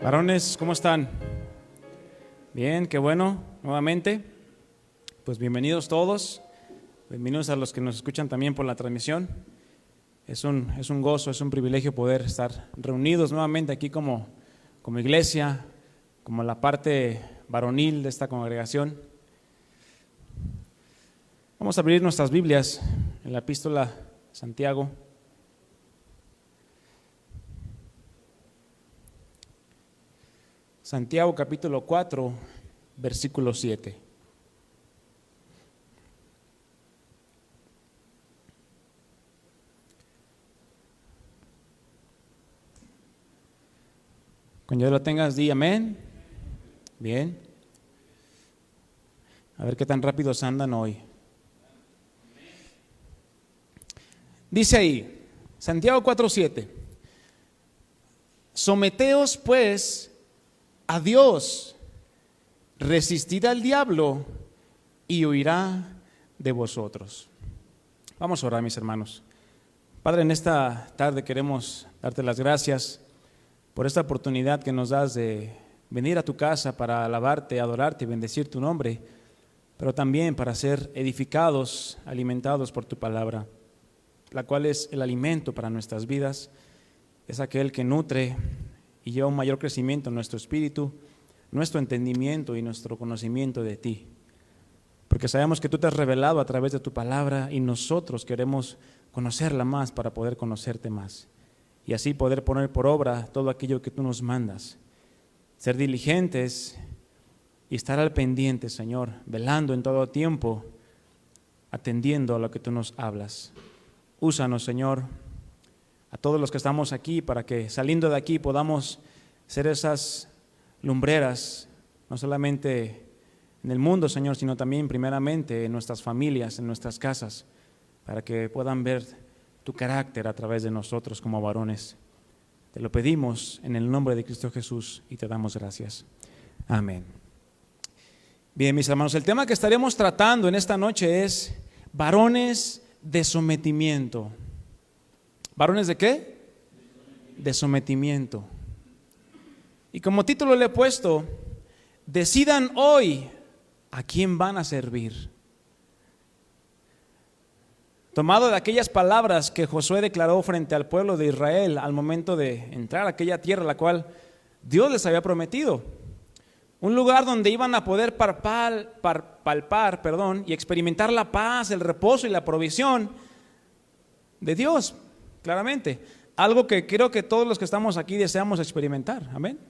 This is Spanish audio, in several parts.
Varones, ¿cómo están? Bien, qué bueno, nuevamente. Pues bienvenidos todos, bienvenidos a los que nos escuchan también por la transmisión. Es un gozo, es un privilegio poder estar reunidos nuevamente aquí como iglesia, como la parte varonil de esta congregación. Vamos a abrir nuestras Biblias en la epístola de Santiago. Santiago capítulo 4, versículo 7. Cuando ya lo tengas, di amén. Bien. A ver qué tan rápidos andan hoy. Dice ahí, Santiago 4, 7. Someteos pues a Dios, resistid al diablo y huirá de vosotros. Vamos a orar, mis hermanos. Padre, en esta tarde queremos darte las gracias por esta oportunidad que nos das de venir a tu casa para alabarte, adorarte y bendecir tu nombre, pero también para ser edificados, alimentados por tu palabra, la cual es el alimento para nuestras vidas, es aquel que nutre y lleva un mayor crecimiento en nuestro espíritu, nuestro entendimiento y nuestro conocimiento de ti. Porque sabemos que tú te has revelado a través de tu palabra y nosotros queremos conocerla más para poder conocerte más. Y así poder poner por obra todo aquello que tú nos mandas. Ser diligentes y estar al pendiente, Señor, velando en todo tiempo, atendiendo a lo que tú nos hablas. Úsanos, Señor, a todos los que estamos aquí, para que saliendo de aquí podamos ser esas lumbreras, no solamente en el mundo, Señor, sino también primeramente en nuestras familias, en nuestras casas, para que puedan ver tu carácter a través de nosotros como varones. Te lo pedimos en el nombre de Cristo Jesús y te damos gracias. Amén. Bien, mis hermanos, el tema que estaremos tratando en esta noche es varones de sometimiento. ¿Varones de qué? De sometimiento. Y como título le he puesto, decidan hoy a quién van a servir. Tomado de aquellas palabras que Josué declaró frente al pueblo de Israel al momento de entrar a aquella tierra la cual Dios les había prometido. Un lugar donde iban a poder palpar y experimentar la paz, el reposo y la provisión de Dios. Claramente, algo que creo que todos los que estamos aquí deseamos experimentar, amén.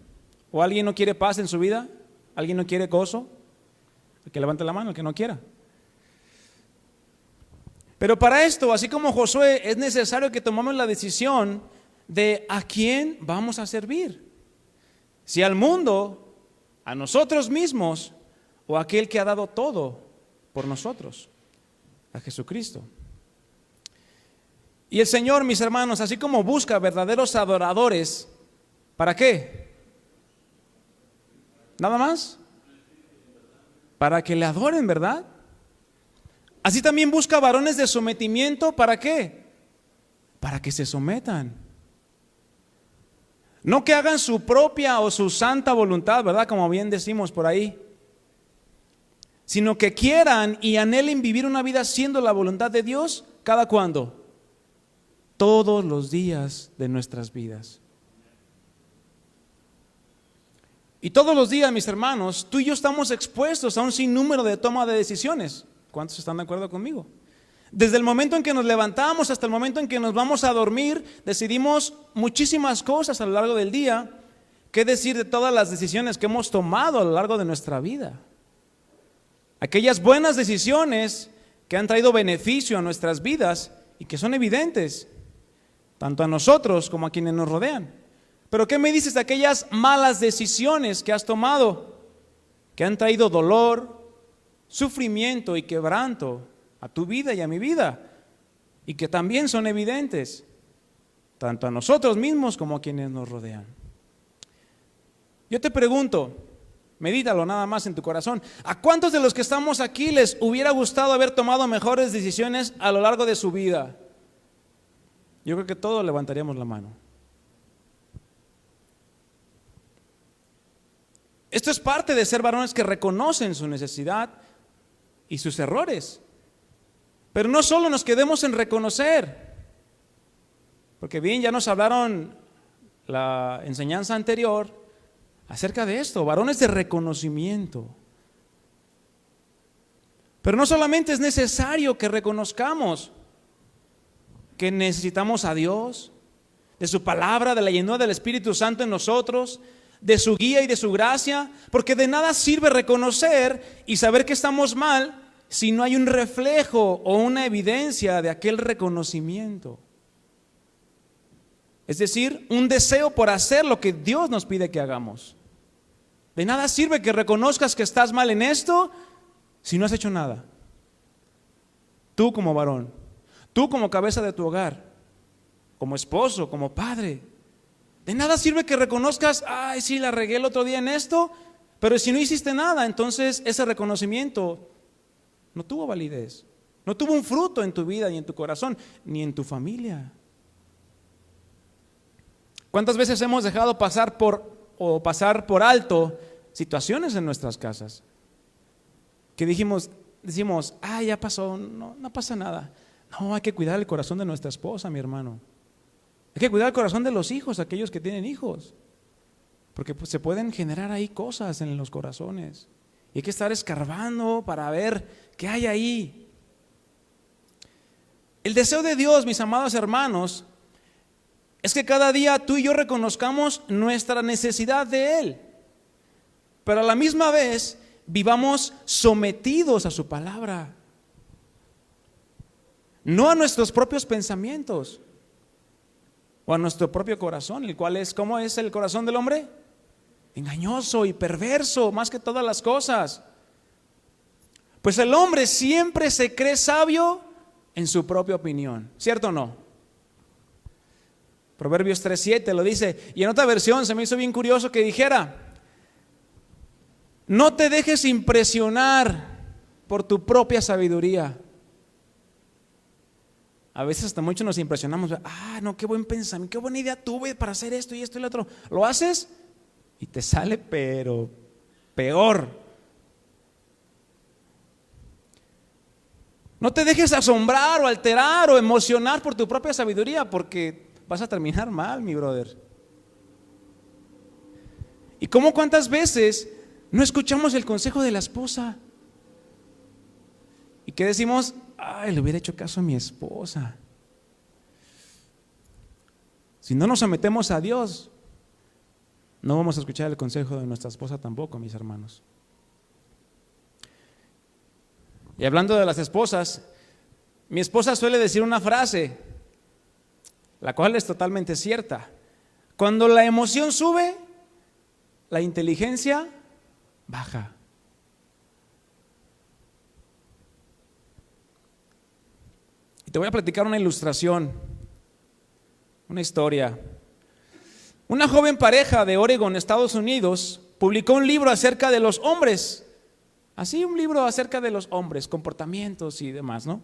¿O alguien no quiere paz en su vida? ¿Alguien no quiere gozo? El que levante la mano, el que no quiera. Pero para esto, así como Josué, es necesario que tomemos la decisión de a quién vamos a servir. Si al mundo, a nosotros mismos, o a aquel que ha dado todo por nosotros, a Jesucristo. Y el Señor, mis hermanos, así como busca verdaderos adoradores, ¿para qué? ¿Nada más? Para que le adoren, ¿verdad? Así también busca varones de sometimiento, ¿para qué? Para que se sometan. No que hagan su propia o su santa voluntad, ¿verdad? Como bien decimos por ahí. Sino que quieran y anhelen vivir una vida siendo la voluntad de Dios, ¿cada cuándo? Todos los días de nuestras vidas. Y todos los días, mis hermanos, tú y yo estamos expuestos a un sinnúmero de toma de decisiones. ¿Cuántos están de acuerdo conmigo? Desde el momento en que nos levantamos hasta el momento en que nos vamos a dormir, decidimos muchísimas cosas a lo largo del día. ¿Qué decir de todas las decisiones que hemos tomado a lo largo de nuestra vida? Aquellas buenas decisiones que han traído beneficio a nuestras vidas y que son evidentes, tanto a nosotros como a quienes nos rodean. Pero ¿qué me dices de aquellas malas decisiones que has tomado, que han traído dolor, sufrimiento y quebranto a tu vida y a mi vida, y que también son evidentes, tanto a nosotros mismos como a quienes nos rodean? Yo te pregunto, medítalo nada más en tu corazón, ¿a cuántos de los que estamos aquí les hubiera gustado haber tomado mejores decisiones a lo largo de su vida? Yo creo que todos levantaríamos la mano. Esto es parte de ser varones que reconocen su necesidad y sus errores. Pero no solo nos quedemos en reconocer, porque bien, ya nos hablaron la enseñanza anterior acerca de esto, varones de reconocimiento. Pero no solamente es necesario que reconozcamos que necesitamos a Dios, de su palabra, de la llenura del Espíritu Santo en nosotros, de su guía y de su gracia, porque de nada sirve reconocer y saber que estamos mal si no hay un reflejo o una evidencia de aquel reconocimiento. Es decir, un deseo por hacer lo que Dios nos pide que hagamos. De nada sirve que reconozcas que estás mal en esto si no has hecho nada. Tú como varón, tú como cabeza de tu hogar, como esposo, como padre, de nada sirve que reconozcas, ay, sí, la regué el otro día en esto, pero si no hiciste nada, entonces ese reconocimiento no tuvo validez, no tuvo un fruto en tu vida, ni en tu corazón, ni en tu familia. ¿Cuántas veces hemos dejado pasar por alto situaciones en nuestras casas? Que decimos, ya pasó, no pasa nada. No, hay que cuidar el corazón de nuestra esposa, mi hermano. Hay que cuidar el corazón de los hijos, aquellos que tienen hijos. Porque pues, se pueden generar ahí cosas en los corazones. Y hay que estar escarbando para ver qué hay ahí. El deseo de Dios, mis amados hermanos, es que cada día tú y yo reconozcamos nuestra necesidad de Él. Pero a la misma vez vivamos sometidos a su palabra. No a nuestros propios pensamientos o a nuestro propio corazón, el cual es, ¿cómo es el corazón del hombre? Engañoso y perverso más que todas las cosas. Pues el hombre siempre se cree sabio en su propia opinión, ¿cierto o no? Proverbios 3:7 lo dice, y en otra versión se me hizo bien curioso que dijera: no te dejes impresionar por tu propia sabiduría. A veces hasta mucho nos impresionamos, no, qué buen pensamiento, qué buena idea tuve para hacer esto y esto y lo otro. Lo haces y te sale pero peor. No te dejes asombrar o alterar o emocionar por tu propia sabiduría, porque vas a terminar mal, mi brother. ¿Y cómo cuántas veces no escuchamos el consejo de la esposa? ¿Y qué decimos? Le hubiera hecho caso a mi esposa. Si no nos sometemos a Dios, no vamos a escuchar el consejo de nuestra esposa tampoco, mis hermanos. Y hablando de las esposas, mi esposa suele decir una frase, la cual es totalmente cierta: cuando la emoción sube, la inteligencia baja. Y te voy a platicar una ilustración, una historia. Una joven pareja de Oregon, Estados Unidos, publicó un libro acerca de los hombres. Así, un libro acerca de los hombres, comportamientos y demás, ¿no?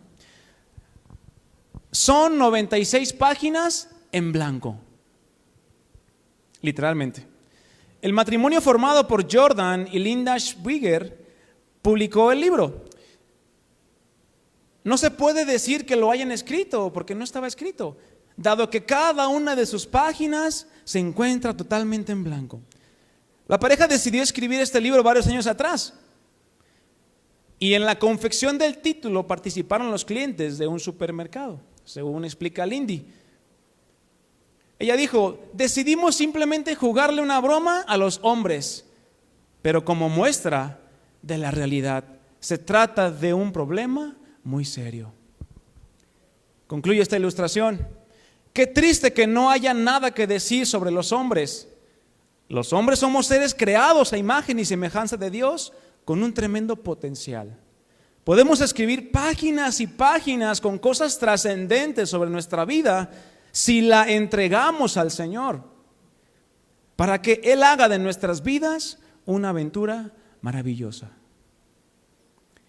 Son 96 páginas en blanco, literalmente. El matrimonio formado por Jordan y Linda Schweiger publicó el libro. No se puede decir que lo hayan escrito, porque no estaba escrito, dado que cada una de sus páginas se encuentra totalmente en blanco. La pareja decidió escribir este libro varios años atrás, y en la confección del título participaron los clientes de un supermercado, según explica Lindy. Ella dijo: decidimos simplemente jugarle una broma a los hombres, pero como muestra de la realidad. Se trata de un problema muy serio. Concluye esta ilustración. Qué triste que no haya nada que decir sobre los hombres. Los hombres somos seres creados a imagen y semejanza de Dios, con un tremendo potencial. Podemos escribir páginas y páginas con cosas trascendentes sobre nuestra vida si la entregamos al Señor, para que Él haga de nuestras vidas una aventura maravillosa.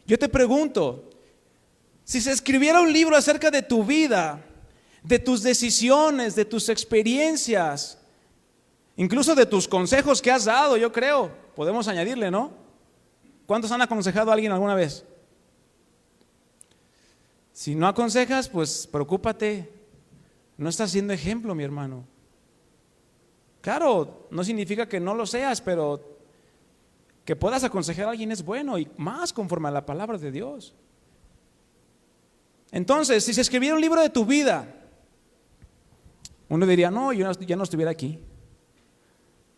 Yo te pregunto, si se escribiera un libro acerca de tu vida, de tus decisiones, de tus experiencias, incluso de tus consejos que has dado, yo creo, podemos añadirle, ¿no? ¿Cuántos han aconsejado a alguien alguna vez? Si no aconsejas, pues preocúpate. No estás siendo ejemplo, mi hermano. Claro, no significa que no lo seas, pero que puedas aconsejar a alguien es bueno, y más conforme a la palabra de Dios. Entonces, si se escribiera un libro de tu vida, uno diría, no, yo ya no estuviera aquí,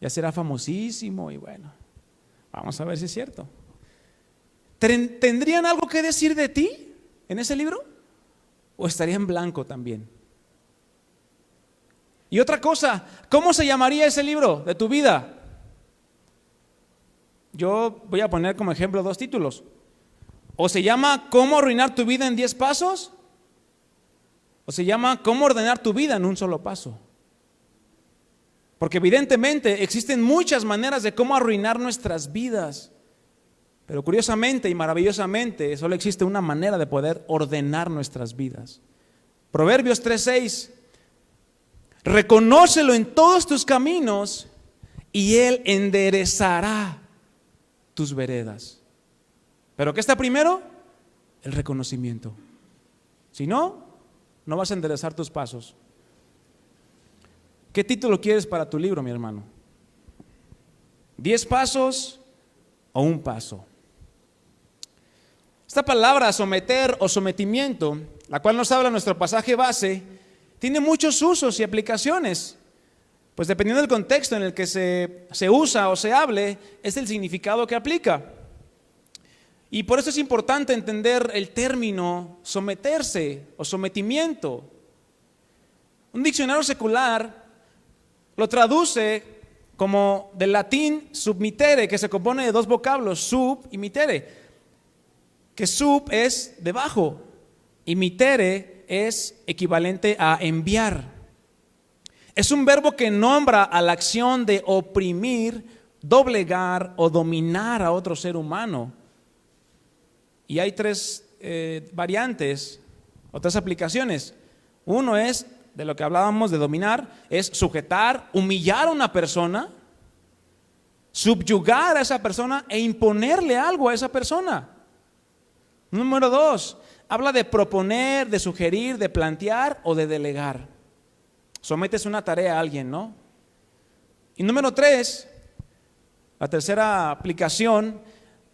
ya será famosísimo, y bueno, vamos a ver si es cierto. ¿Tendrían algo que decir de ti en ese libro? ¿O estaría en blanco también? Y otra cosa, ¿cómo se llamaría ese libro de tu vida? Yo voy a poner como ejemplo 2 títulos. O se llama ¿Cómo arruinar tu vida en 10 pasos? O se llama ¿Cómo ordenar tu vida en un solo paso? Porque evidentemente existen muchas maneras de cómo arruinar nuestras vidas. Pero curiosamente y maravillosamente solo existe una manera de poder ordenar nuestras vidas. Proverbios 3:6. Reconócelo en todos tus caminos y Él enderezará tus veredas. ¿Pero qué está primero? El reconocimiento. Si no, no vas a enderezar tus pasos. ¿Qué título quieres para tu libro, mi hermano? ¿10 pasos o un paso? Esta palabra someter o sometimiento, la cual nos habla nuestro pasaje base, tiene muchos usos y aplicaciones, pues dependiendo del contexto en el que se usa o se hable, es el significado que aplica. Y por eso es importante entender el término someterse o sometimiento. Un diccionario secular lo traduce como del latín submittere, que se compone de 2 vocablos, sub y mittere, que sub es debajo y mittere es equivalente a enviar. Es un verbo que nombra a la acción de oprimir, doblegar o dominar a otro ser humano. Y hay 3 variantes o 3 aplicaciones. Uno es, de lo que hablábamos de dominar, es sujetar, humillar a una persona, subyugar a esa persona e imponerle algo a esa persona. Número 2, habla de proponer, de sugerir, de plantear o de delegar. Sometes una tarea a alguien, ¿no? Y número 3, la tercera aplicación,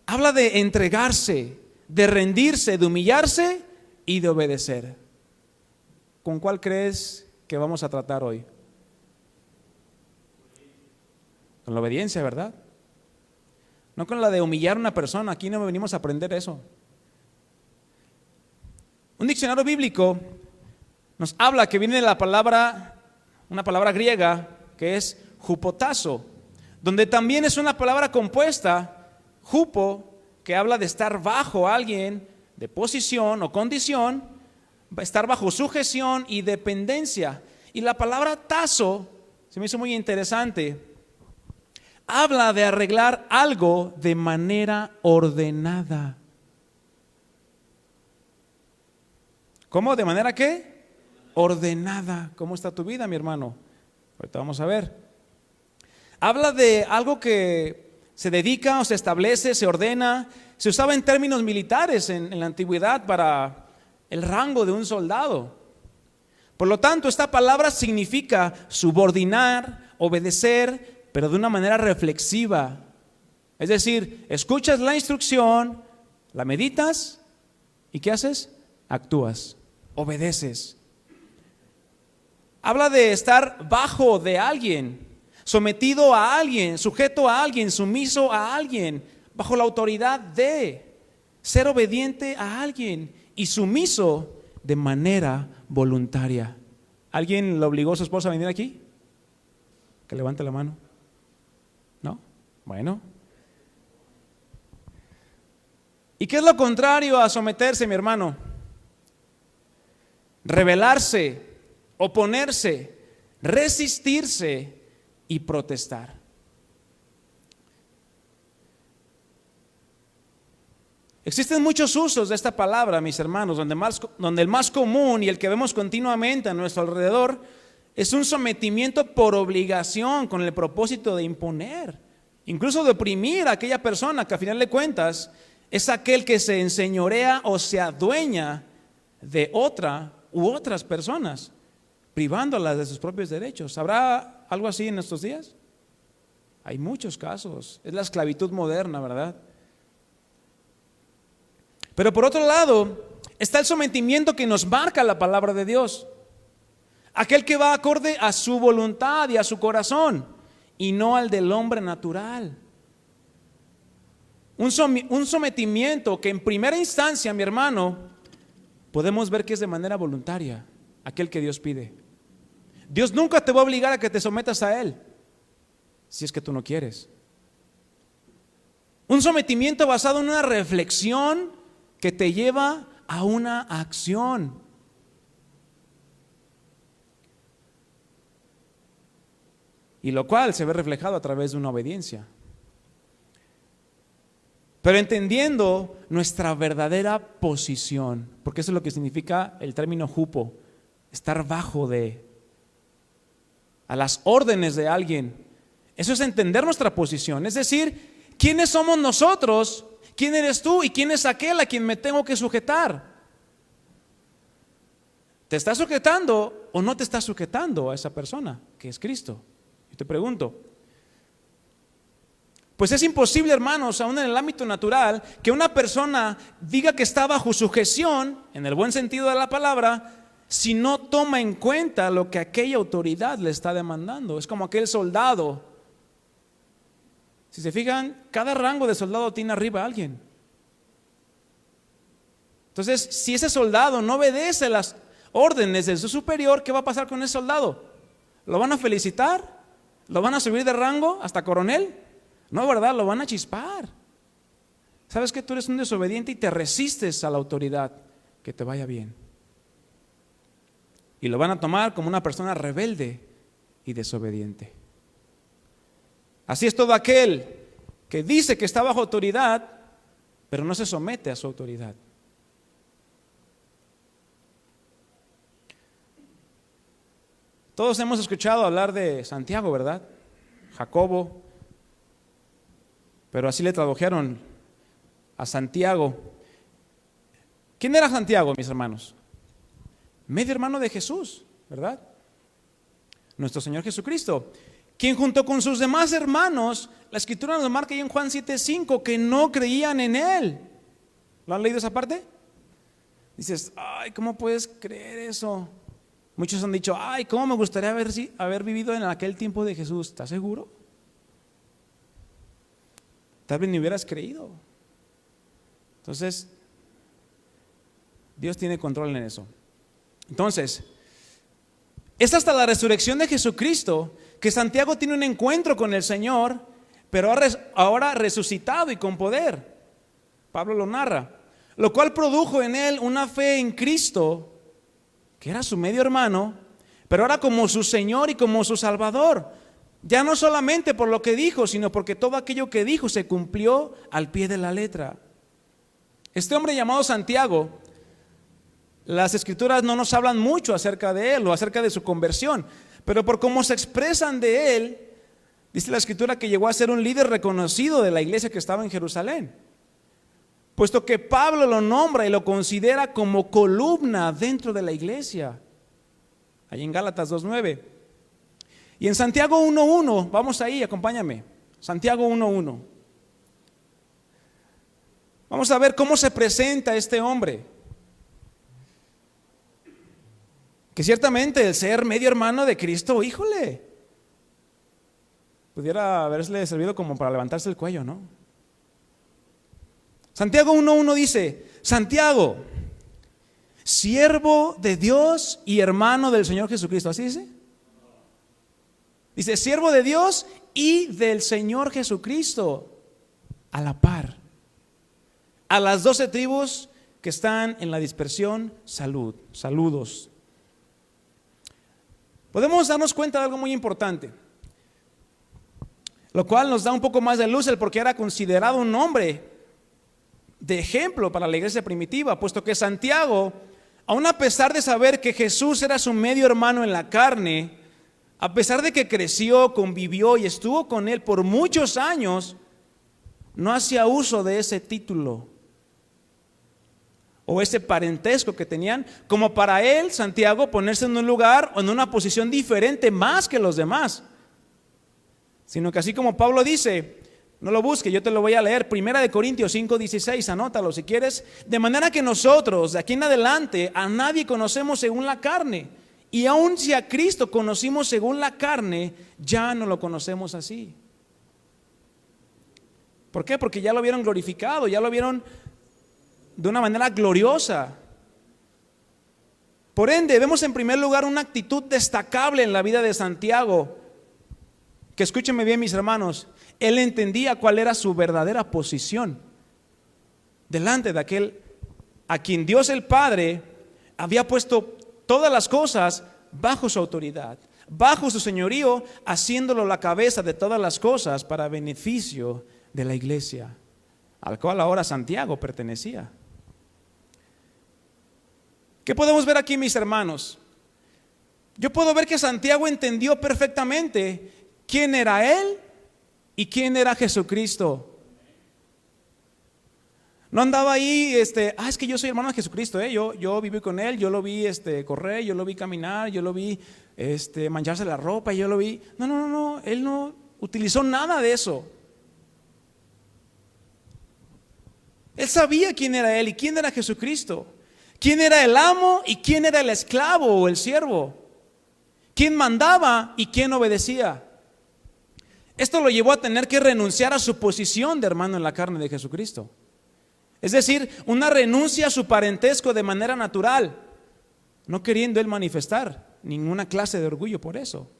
habla de entregarse, de rendirse, de humillarse y de obedecer. ¿Con cuál crees que vamos a tratar hoy? Con la obediencia, ¿verdad? No con la de humillar a una persona. Aquí no venimos a aprender eso. Un diccionario bíblico nos habla que viene de la palabra, una palabra griega que es hupotazo, donde también es una palabra compuesta, hupo, que habla de estar bajo alguien, de posición o condición, estar bajo sujeción y dependencia. Y la palabra tazo, se me hizo muy interesante, habla de arreglar algo de manera ordenada. ¿Cómo? ¿De manera qué? Ordenada. ¿Cómo está tu vida, mi hermano? Ahorita vamos a ver. Habla de algo que se dedica o se establece, se ordena. Se usaba en términos militares en la antigüedad para el rango de un soldado. Por lo tanto, esta palabra significa subordinar, obedecer, pero de una manera reflexiva. Es decir, escuchas la instrucción, la meditas y ¿qué haces? Actúas, obedeces. Habla de estar bajo de alguien, sometido a alguien, sujeto a alguien, sumiso a alguien, bajo la autoridad de, ser obediente a alguien y sumiso de manera voluntaria. ¿Alguien le obligó a su esposa a venir aquí? Que levante la mano. ¿No? Bueno. ¿Y qué es lo contrario a someterse, mi hermano? Rebelarse, oponerse, resistirse y protestar. Existen muchos usos de esta palabra, mis hermanos, donde el más común y el que vemos continuamente a nuestro alrededor es un sometimiento por obligación con el propósito de imponer incluso de oprimir a aquella persona que a final de cuentas es aquel que se enseñorea o se adueña de otra u otras personas, privándolas de sus propios derechos. ¿Habrá algo así en estos días? Hay muchos casos. Es la esclavitud moderna, ¿verdad? Pero por otro lado, está el sometimiento que nos marca la palabra de Dios. Aquel que va acorde a su voluntad y a su corazón, y no al del hombre natural. Un sometimiento que en primera instancia, mi hermano, podemos ver que es de manera voluntaria, aquel que Dios pide. Dios nunca te va a obligar a que te sometas a Él, si es que tú no quieres. Un sometimiento basado en una reflexión que te lleva a una acción. Y lo cual se ve reflejado a través de una obediencia. Pero entendiendo nuestra verdadera posición, porque eso es lo que significa el término hupo, estar bajo de, a las órdenes de alguien. Eso es entender nuestra posición, es decir, ¿quiénes somos nosotros? ¿Quién eres tú? ¿Y quién es aquel a quien me tengo que sujetar? ¿Te estás sujetando o no te estás sujetando a esa persona que es Cristo? Yo te pregunto. Pues es imposible, hermanos, aún en el ámbito natural, que una persona diga que está bajo sujeción, en el buen sentido de la palabra, si no toma en cuenta lo que aquella autoridad le está demandando. Es como aquel soldado. Si se fijan, cada rango de soldado tiene arriba a alguien. Entonces, si ese soldado no obedece las órdenes de su superior, ¿qué va a pasar con ese soldado? ¿Lo van a felicitar? ¿Lo van a subir de rango hasta coronel? No, ¿verdad? Lo van a chispar. ¿Sabes que tú eres un desobediente y te resistes a la autoridad? Que te vaya bien. Y lo van a tomar como una persona rebelde y desobediente. Así es todo aquel que dice que está bajo autoridad, pero no se somete a su autoridad. Todos hemos escuchado hablar de Santiago, ¿verdad? Jacobo, pero así le tradujeron a Santiago. ¿Quién era Santiago, mis hermanos? Medio hermano de Jesús, ¿verdad? Nuestro Señor Jesucristo, quien junto con sus demás hermanos, la Escritura nos marca ahí en Juan 7:5, que no creían en Él. ¿Lo han leído esa parte? Dices, ay, ¿cómo puedes creer eso? Muchos han dicho, ay, ¿cómo me gustaría haber vivido en aquel tiempo de Jesús? ¿Estás seguro? Tal vez ni hubieras creído. Entonces, Dios tiene control en eso. Entonces, es hasta la resurrección de Jesucristo que Santiago tiene un encuentro con el Señor, pero ahora resucitado y con poder. Pablo lo narra, lo cual produjo en él una fe en Cristo, que era su medio hermano, pero ahora como su Señor y como su Salvador. Ya no solamente por lo que dijo, sino porque todo aquello que dijo se cumplió al pie de la letra. Este hombre llamado Santiago, las Escrituras no nos hablan mucho acerca de él o acerca de su conversión, pero por cómo se expresan de él, dice la Escritura que llegó a ser un líder reconocido de la iglesia que estaba en Jerusalén, puesto que Pablo lo nombra y lo considera como columna dentro de la iglesia, ahí en Gálatas 2:9. Y en Santiago 1:1, vamos ahí, acompáñame, Santiago 1:1. Vamos a ver cómo se presenta este hombre, que ciertamente el ser medio hermano de Cristo, híjole, pudiera haberle servido como para levantarse el cuello, ¿no? Santiago 1:1 dice, Santiago, siervo de Dios y hermano del Señor Jesucristo, ¿así dice? Dice, siervo de Dios y del Señor Jesucristo, a la par. A las 12 tribus que están en la dispersión, saludos. Podemos darnos cuenta de algo muy importante, lo cual nos da un poco más de luz el por qué era considerado un hombre de ejemplo para la iglesia primitiva, puesto que Santiago, aun a pesar de saber que Jesús era su medio hermano en la carne, a pesar de que creció, convivió y estuvo con él por muchos años, no hacía uso de ese título o ese parentesco que tenían, como para él, Santiago, ponerse en un lugar o en una posición diferente más que los demás. Sino que así como Pablo dice, no lo busque, yo te lo voy a leer, 1 Corintios 5:16, anótalo si quieres. De manera que nosotros, de aquí en adelante, a nadie conocemos según la carne. Y aun si a Cristo conocimos según la carne, ya no lo conocemos así. ¿Por qué? Porque ya lo vieron glorificado, ya lo vieron de una manera gloriosa. Por ende, vemos en primer lugar una actitud destacable en la vida de Santiago, que escúchenme bien, mis hermanos, él entendía cuál era su verdadera posición delante de aquel a quien Dios el Padre había puesto todas las cosas bajo su autoridad, bajo su señorío, haciéndolo la cabeza de todas las cosas para beneficio de la iglesia, al cual ahora Santiago pertenecía. ¿Qué podemos ver aquí, mis hermanos? Yo puedo ver que Santiago entendió perfectamente quién era él y quién era Jesucristo. No andaba ahí, es que yo soy hermano de Jesucristo, yo viví con él, yo lo vi correr, yo lo vi caminar, yo lo vi mancharse la ropa, yo lo vi. No, él no utilizó nada de eso. Él sabía quién era él y quién era Jesucristo, quién era el amo y quién era el esclavo o el siervo, quién mandaba y quién obedecía. Esto lo llevó a tener que renunciar a su posición de hermano en la carne de Jesucristo. Es decir, una renuncia a su parentesco de manera natural, no queriendo él manifestar ninguna clase de orgullo por eso,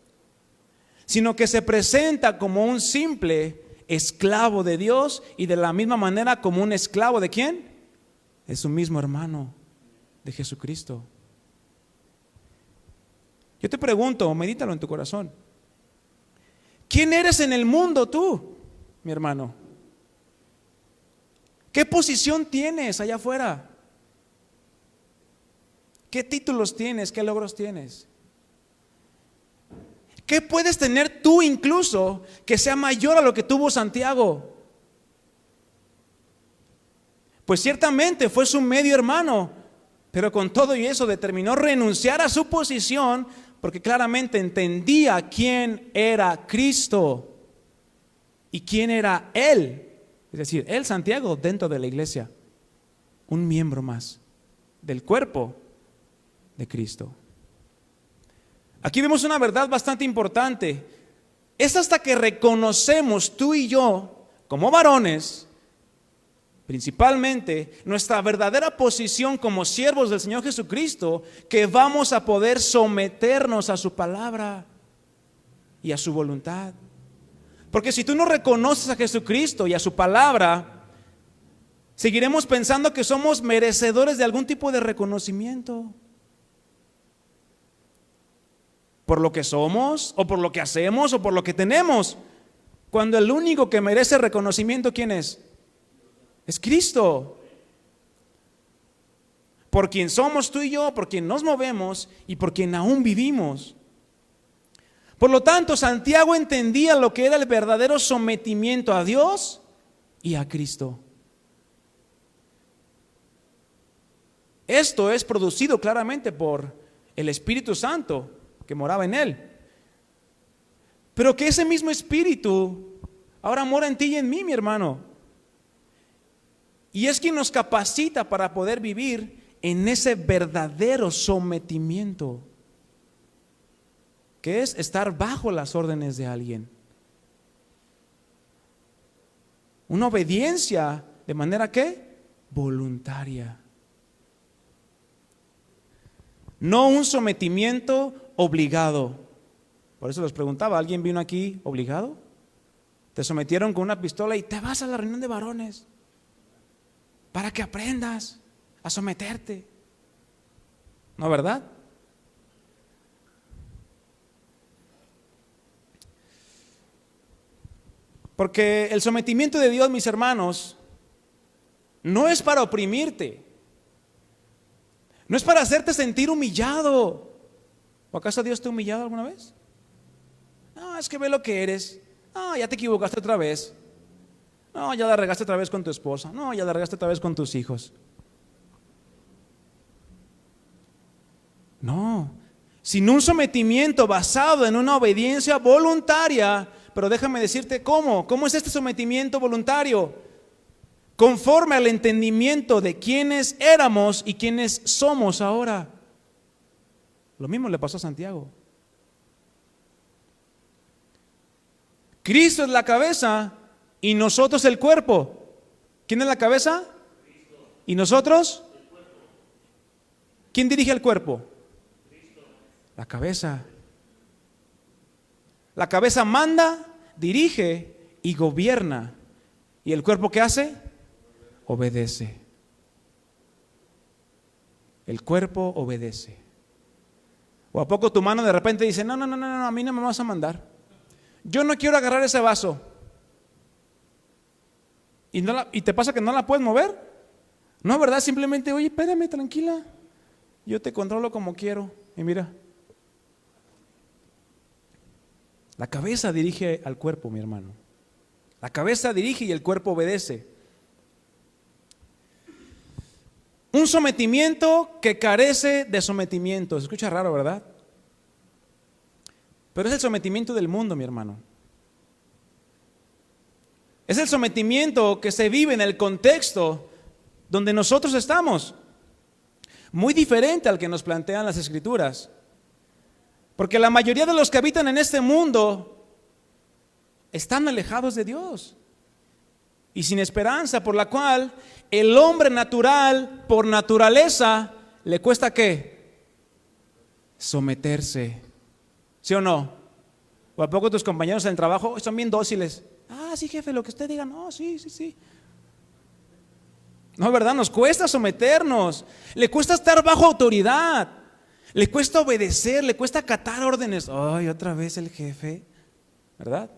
sino que se presenta como un simple esclavo de Dios y de la misma manera como un esclavo ¿de quién? De su mismo hermano, de Jesucristo. Yo te pregunto, medítalo en tu corazón. ¿Quién eres en el mundo tú, mi hermano? ¿Qué posición tienes allá afuera? ¿Qué títulos tienes? ¿Qué logros tienes? ¿Qué puedes tener tú incluso que sea mayor a lo que tuvo Santiago? Pues ciertamente fue su medio hermano, pero con todo y eso determinó renunciar a su posición porque claramente entendía quién era Cristo y quién era él. Es decir, él, Santiago, dentro de la iglesia, un miembro más del cuerpo de Cristo. Aquí vemos una verdad bastante importante. Es hasta que reconocemos tú y yo, como varones, principalmente, nuestra verdadera posición como siervos del Señor Jesucristo, que vamos a poder someternos a su palabra y a su voluntad. Porque si tú no reconoces a Jesucristo y a su palabra, seguiremos pensando que somos merecedores de algún tipo de reconocimiento por lo que somos, o por lo que hacemos, o por lo que tenemos, cuando el único que merece reconocimiento, ¿quién es? Es Cristo. Por quien somos tú y yo, por quien nos movemos y por quien aún vivimos. Por lo tanto, Santiago entendía lo que era el verdadero sometimiento a Dios y a Cristo. Esto es producido claramente por el Espíritu Santo que moraba en él. Pero que ese mismo Espíritu ahora mora en ti y en mí, mi hermano. Y es quien nos capacita para poder vivir en ese verdadero sometimiento, que es estar bajo las órdenes de alguien. Una obediencia de manera ¿qué? Voluntaria. No un sometimiento obligado. Por eso les preguntaba, ¿alguien vino aquí obligado? ¿Te sometieron con una pistola y te vas a la reunión de varones para que aprendas a someterte? ¿No, verdad? Porque el sometimiento de Dios, mis hermanos, no es para oprimirte, no es para hacerte sentir humillado. ¿O acaso Dios te ha humillado alguna vez? es que ve lo que eres. Ya te equivocaste otra vez. No, ya la regaste otra vez con tu esposa. No, ya la regaste otra vez con tus hijos. No, sin un sometimiento basado en una obediencia voluntaria. Pero déjame decirte cómo es este sometimiento voluntario, conforme al entendimiento de quiénes éramos y quiénes somos ahora. Lo mismo le pasó a Santiago. Cristo es la cabeza y nosotros el cuerpo. ¿Quién es la cabeza? Cristo. ¿Y nosotros? El cuerpo. ¿Quién dirige el cuerpo? Cristo. La cabeza. La cabeza manda, dirige y gobierna. ¿Y el cuerpo qué hace? Obedece. El cuerpo obedece. ¿O a poco tu mano de repente dice, no, a mí no me vas a mandar? Yo no quiero agarrar ese vaso. ¿Y te pasa que no la puedes mover? No, ¿verdad? Simplemente, oye, espérame, tranquila. Yo te controlo como quiero. Y mira. La cabeza dirige al cuerpo, mi hermano. La cabeza dirige y el cuerpo obedece. Un sometimiento que carece de sometimiento. Se escucha raro, ¿verdad? Pero es el sometimiento del mundo, mi hermano. Es el sometimiento que se vive en el contexto donde nosotros estamos. Muy diferente al que nos plantean las Escrituras. Porque la mayoría de los que habitan en este mundo están alejados de Dios y sin esperanza, por la cual el hombre natural, por naturaleza, le cuesta ¿qué? Someterse. ¿Sí o no? ¿O a poco tus compañeros en el trabajo son bien dóciles? Sí, jefe, lo que usted diga. No, sí. No, ¿verdad? Nos cuesta someternos. Le cuesta estar bajo autoridad. Le cuesta obedecer, le cuesta acatar órdenes. Otra vez el jefe, ¿verdad?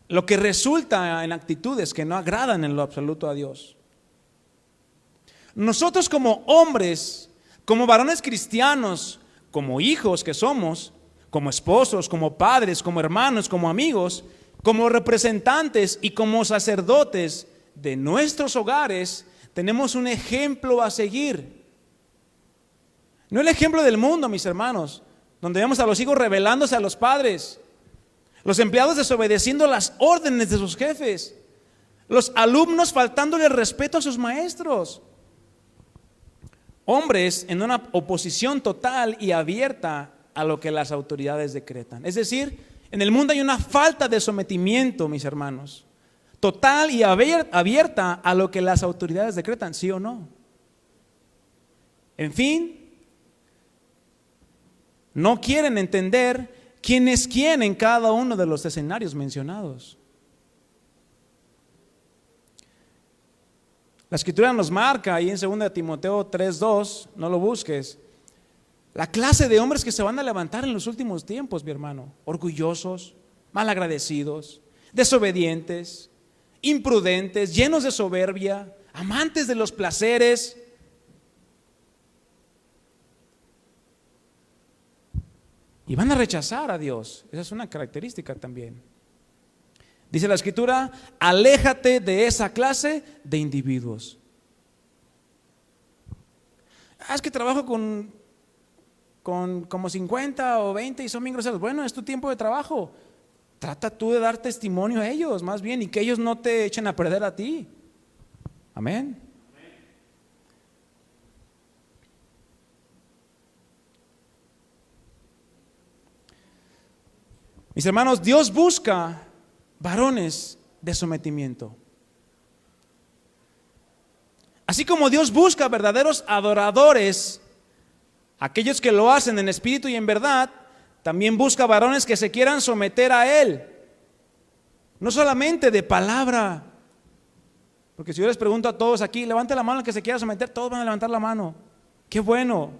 Lo que resulta en actitudes que no agradan en lo absoluto a Dios. Nosotros como hombres, como varones cristianos, como hijos que somos, como esposos, como padres, como hermanos, como amigos, como representantes y como sacerdotes de nuestros hogares, tenemos un ejemplo a seguir. No el ejemplo del mundo, mis hermanos, donde vemos a los hijos rebelándose a los padres, los empleados desobedeciendo las órdenes de sus jefes, los alumnos faltándole respeto a sus maestros. Hombres en una oposición total y abierta a lo que las autoridades decretan. Es decir, en el mundo hay una falta de sometimiento, mis hermanos, total y abierta a lo que las autoridades decretan, ¿sí o no? En fin, no quieren entender quién es quién en cada uno de los escenarios mencionados. La Escritura nos marca ahí en 2 Timoteo 3:2, no lo busques, la clase de hombres que se van a levantar en los últimos tiempos, mi hermano. Orgullosos, malagradecidos, desobedientes, imprudentes, llenos de soberbia, amantes de los placeres. Y van a rechazar a Dios. Esa es una característica también. Dice la Escritura, aléjate de esa clase de individuos. Es que trabajo con como 50 o 20 y son bien groseros. Bueno, es tu tiempo de trabajo. Trata tú de dar testimonio a ellos, más bien, y que ellos no te echen a perder a ti. Amén. Mis hermanos, Dios busca varones de sometimiento. Así como Dios busca verdaderos adoradores, aquellos que lo hacen en espíritu y en verdad, también busca varones que se quieran someter a Él. No solamente de palabra. Porque si yo les pregunto a todos aquí, levante la mano el que se quiera someter, todos van a levantar la mano. Qué bueno.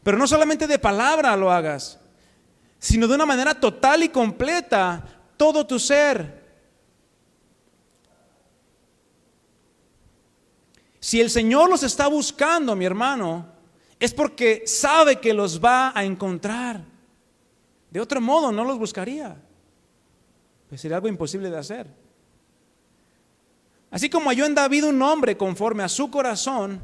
Pero no solamente de palabra lo hagas, sino de una manera total y completa, todo tu ser. Si el Señor los está buscando, mi hermano, es porque sabe que los va a encontrar. De otro modo no los buscaría. Pues sería algo imposible de hacer. Así como halló en David un hombre conforme a su corazón,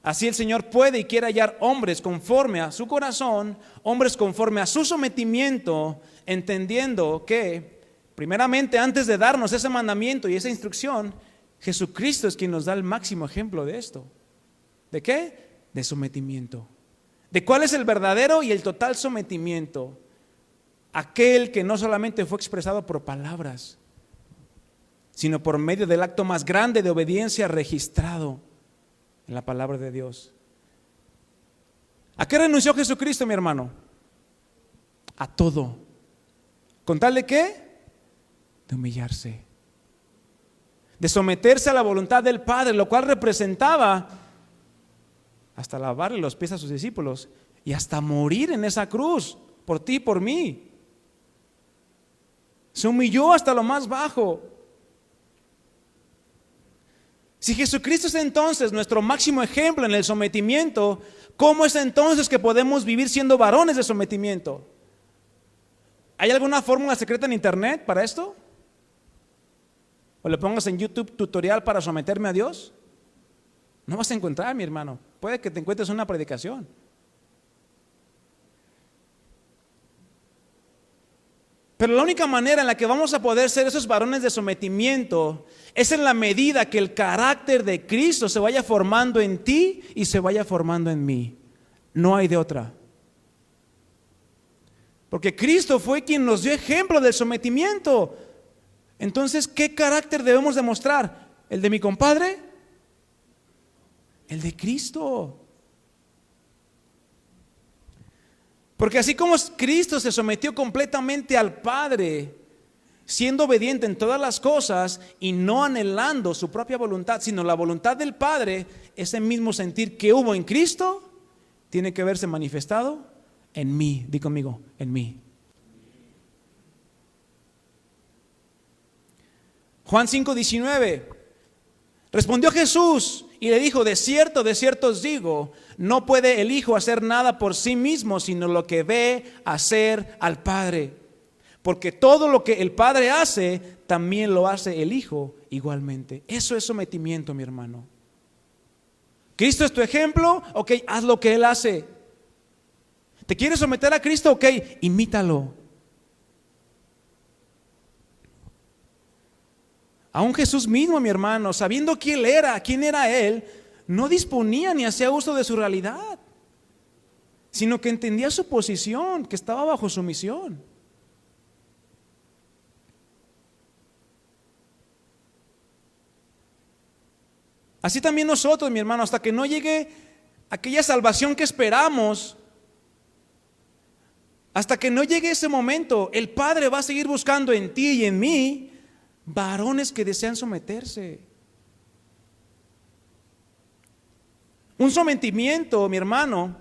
así el Señor puede y quiere hallar hombres conforme a su corazón, hombres conforme a su sometimiento, entendiendo que, primeramente, antes de darnos ese mandamiento y esa instrucción, Jesucristo es quien nos da el máximo ejemplo de esto. ¿De qué? De sometimiento. ¿De cuál es el verdadero y el total sometimiento? Aquel que no solamente fue expresado por palabras, sino por medio del acto más grande de obediencia registrado en la palabra de Dios. ¿A qué renunció Jesucristo, mi hermano? A todo. ¿Con tal de qué? De humillarse, de someterse a la voluntad del Padre, lo cual representaba hasta lavarle los pies a sus discípulos y hasta morir en esa cruz por ti y por mí. Se humilló hasta lo más bajo. Si Jesucristo es entonces nuestro máximo ejemplo en el sometimiento, ¿cómo es entonces que podemos vivir siendo varones de sometimiento? ¿Hay alguna fórmula secreta en internet para esto? ¿O le pongas en YouTube tutorial para someterme a Dios? No vas a encontrar, mi hermano. Puede que te encuentres una predicación. Pero la única manera en la que vamos a poder ser esos varones de sometimiento es en la medida que el carácter de Cristo se vaya formando en ti y se vaya formando en mí. No hay de otra. Porque Cristo fue quien nos dio ejemplo del sometimiento. Entonces, ¿qué carácter debemos demostrar? ¿El de mi compadre? El de Cristo. Porque así como Cristo se sometió completamente al Padre, siendo obediente en todas las cosas y no anhelando su propia voluntad, sino la voluntad del Padre, ese mismo sentir que hubo en Cristo tiene que verse manifestado en mí. Di conmigo, en mí. Juan 5:19. Respondió Jesús y le dijo: de cierto os digo, no puede el Hijo hacer nada por sí mismo, sino lo que ve hacer al Padre. Porque todo lo que el Padre hace, también lo hace el Hijo igualmente. Eso es sometimiento, mi hermano. ¿Cristo es tu ejemplo? Ok, haz lo que Él hace. ¿Te quieres someter a Cristo? Ok, imítalo. Aún Jesús mismo, mi hermano, sabiendo quién era Él, no disponía ni hacía uso de su realidad, sino que entendía su posición, que estaba bajo su misión. Así también nosotros, mi hermano, hasta que no llegue aquella salvación que esperamos, hasta que no llegue ese momento, el Padre va a seguir buscando en ti y en mí varones que desean someterse. Un sometimiento, mi hermano,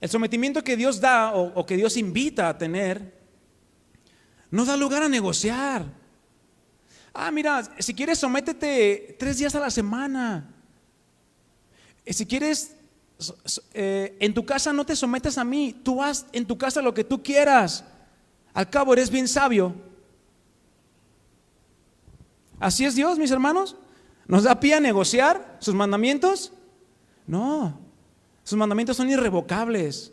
el sometimiento que Dios da o que Dios invita a tener, no da lugar a negociar. Mira, si quieres sométete 3 días a la semana. Si quieres, en tu casa no te sometas a mí, tú haz en tu casa lo que tú quieras. Al cabo eres bien sabio. ¿Así es Dios, mis hermanos? ¿Nos da pie a negociar sus mandamientos? No, sus mandamientos son irrevocables.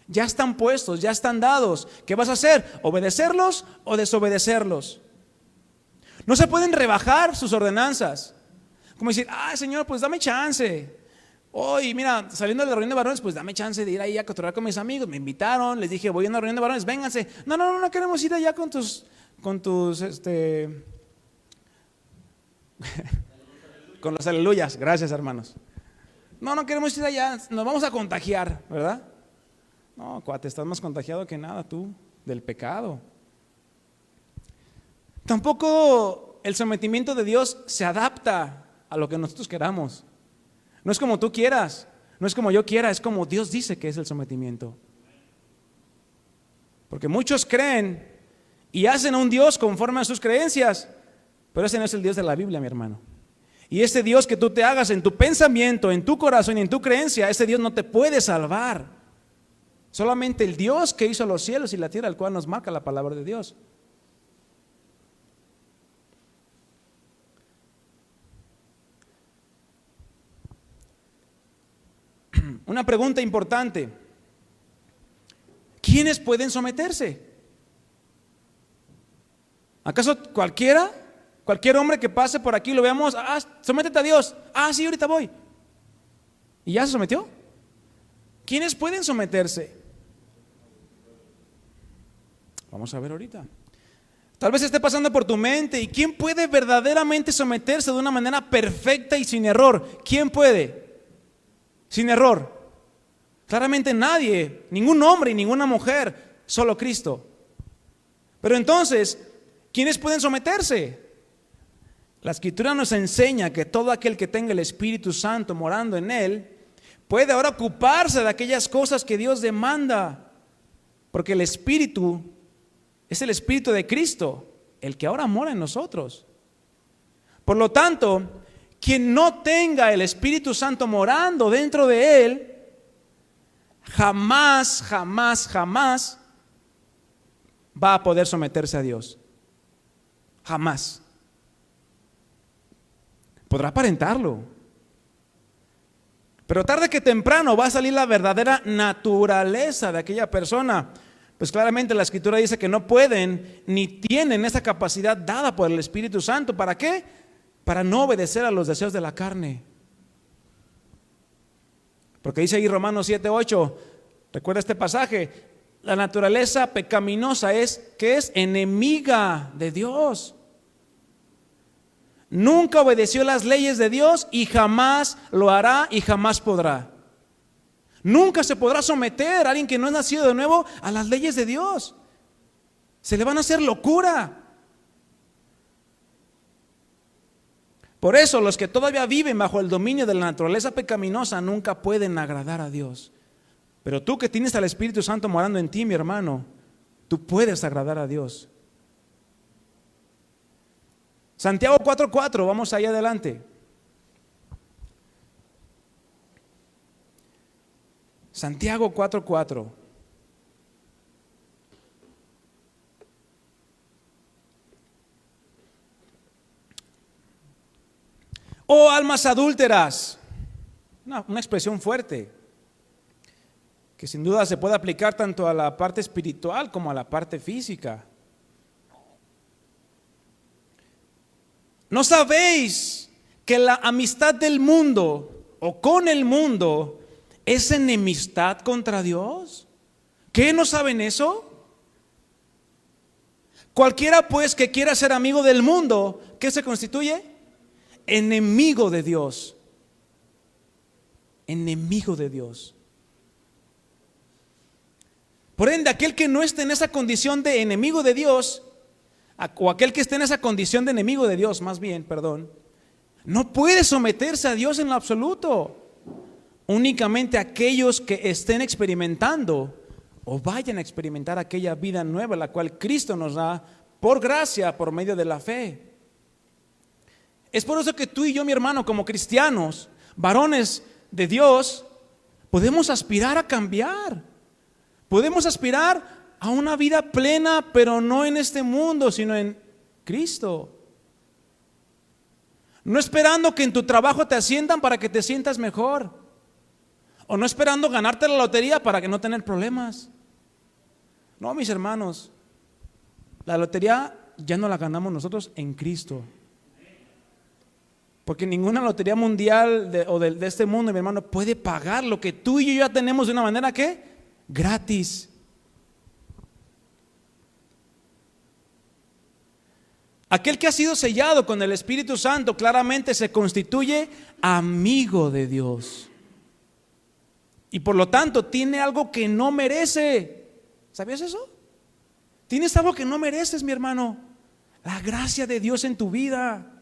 Ya están puestos, ya están dados. ¿Qué vas a hacer? ¿Obedecerlos o desobedecerlos? No se pueden rebajar sus ordenanzas. Como decir: Señor, pues dame chance. Hoy, mira, saliendo de la reunión de varones, pues dame chance de ir ahí a cotorrear con mis amigos. Me invitaron, les dije: voy a una reunión de varones, vénganse. No queremos ir allá con tus con los aleluyas. Gracias, hermanos. No queremos ir allá, nos vamos a contagiar, ¿verdad? No, cuate, estás más contagiado que nada tú del pecado. Tampoco el sometimiento de Dios se adapta a lo que nosotros queramos. No es como tú quieras, no es como yo quiera, es como Dios dice que es el sometimiento. Porque muchos creen y hacen a un Dios conforme a sus creencias, pero ese no es el Dios de la Biblia, mi hermano. Y ese Dios que tú te hagas en tu pensamiento, en tu corazón y en tu creencia, ese Dios no te puede salvar. Solamente el Dios que hizo los cielos y la tierra, el cual nos marca la palabra de Dios. Una pregunta importante: ¿quiénes pueden someterse? ¿Acaso cualquier hombre que pase por aquí lo veamos, sométete a Dios, sí, ahorita voy, y ya se sometió? ¿Quiénes pueden someterse? Vamos a ver ahorita. Tal vez esté pasando por tu mente, ¿y quién puede verdaderamente someterse de una manera perfecta y sin error? ¿Quién puede? Sin error. Claramente nadie, ningún hombre y ninguna mujer, solo Cristo. Pero entonces, ¿quiénes pueden someterse? La Escritura nos enseña que todo aquel que tenga el Espíritu Santo morando en él puede ahora ocuparse de aquellas cosas que Dios demanda, porque el Espíritu es el Espíritu de Cristo, el que ahora mora en nosotros. Por lo tanto, quien no tenga el Espíritu Santo morando dentro de él, jamás va a poder someterse a Dios. Jamás. Podrá aparentarlo, pero tarde que temprano va a salir la verdadera naturaleza de aquella persona. Pues claramente la Escritura dice que no pueden ni tienen esa capacidad dada por el Espíritu Santo. ¿Para qué? Para no obedecer a los deseos de la carne. Porque dice ahí Romanos 7:8, recuerda este pasaje: la naturaleza pecaminosa es enemiga de Dios. Nunca obedeció las leyes de Dios y jamás lo hará y jamás podrá. Nunca se podrá someter a alguien que no es nacido de nuevo a las leyes de Dios. Se le van a hacer locura. Por eso los que todavía viven bajo el dominio de la naturaleza pecaminosa nunca pueden agradar a Dios. Pero tú que tienes al Espíritu Santo morando en ti, mi hermano, tú puedes agradar a Dios. Santiago 4:4, vamos allá adelante. Santiago 4:4. Oh almas adúlteras, una expresión fuerte que sin duda se puede aplicar tanto a la parte espiritual como a la parte física. ¿No sabéis que la amistad del mundo o con el mundo es enemistad contra Dios? ¿Qué, no saben eso? Cualquiera pues que quiera ser amigo del mundo, ¿qué se constituye? Enemigo de Dios. Enemigo de Dios. Por ende, aquel que no esté en esa condición de enemigo de Dios, o aquel que esté en esa condición de enemigo de Dios, más bien, no puede someterse a Dios en lo absoluto. Únicamente aquellos que estén experimentando o vayan a experimentar aquella vida nueva, la cual Cristo nos da por gracia, por medio de la fe. Es por eso que tú y yo, mi hermano, como cristianos, varones de Dios, podemos aspirar a cambiar. Podemos aspirar a una vida plena, pero no en este mundo, sino en Cristo. No esperando que en tu trabajo te asciendan para que te sientas mejor, o no esperando ganarte la lotería para que no tener problemas. No, mis hermanos, la lotería ya no la ganamos nosotros en Cristo. Porque ninguna lotería mundial de este mundo, mi hermano, puede pagar lo que tú y yo ya tenemos de una manera que gratis. Aquel que ha sido sellado con el Espíritu Santo claramente se constituye amigo de Dios. Y por lo tanto tiene algo que no merece. ¿Sabías eso? Tienes algo que no mereces, mi hermano. La gracia de Dios en tu vida.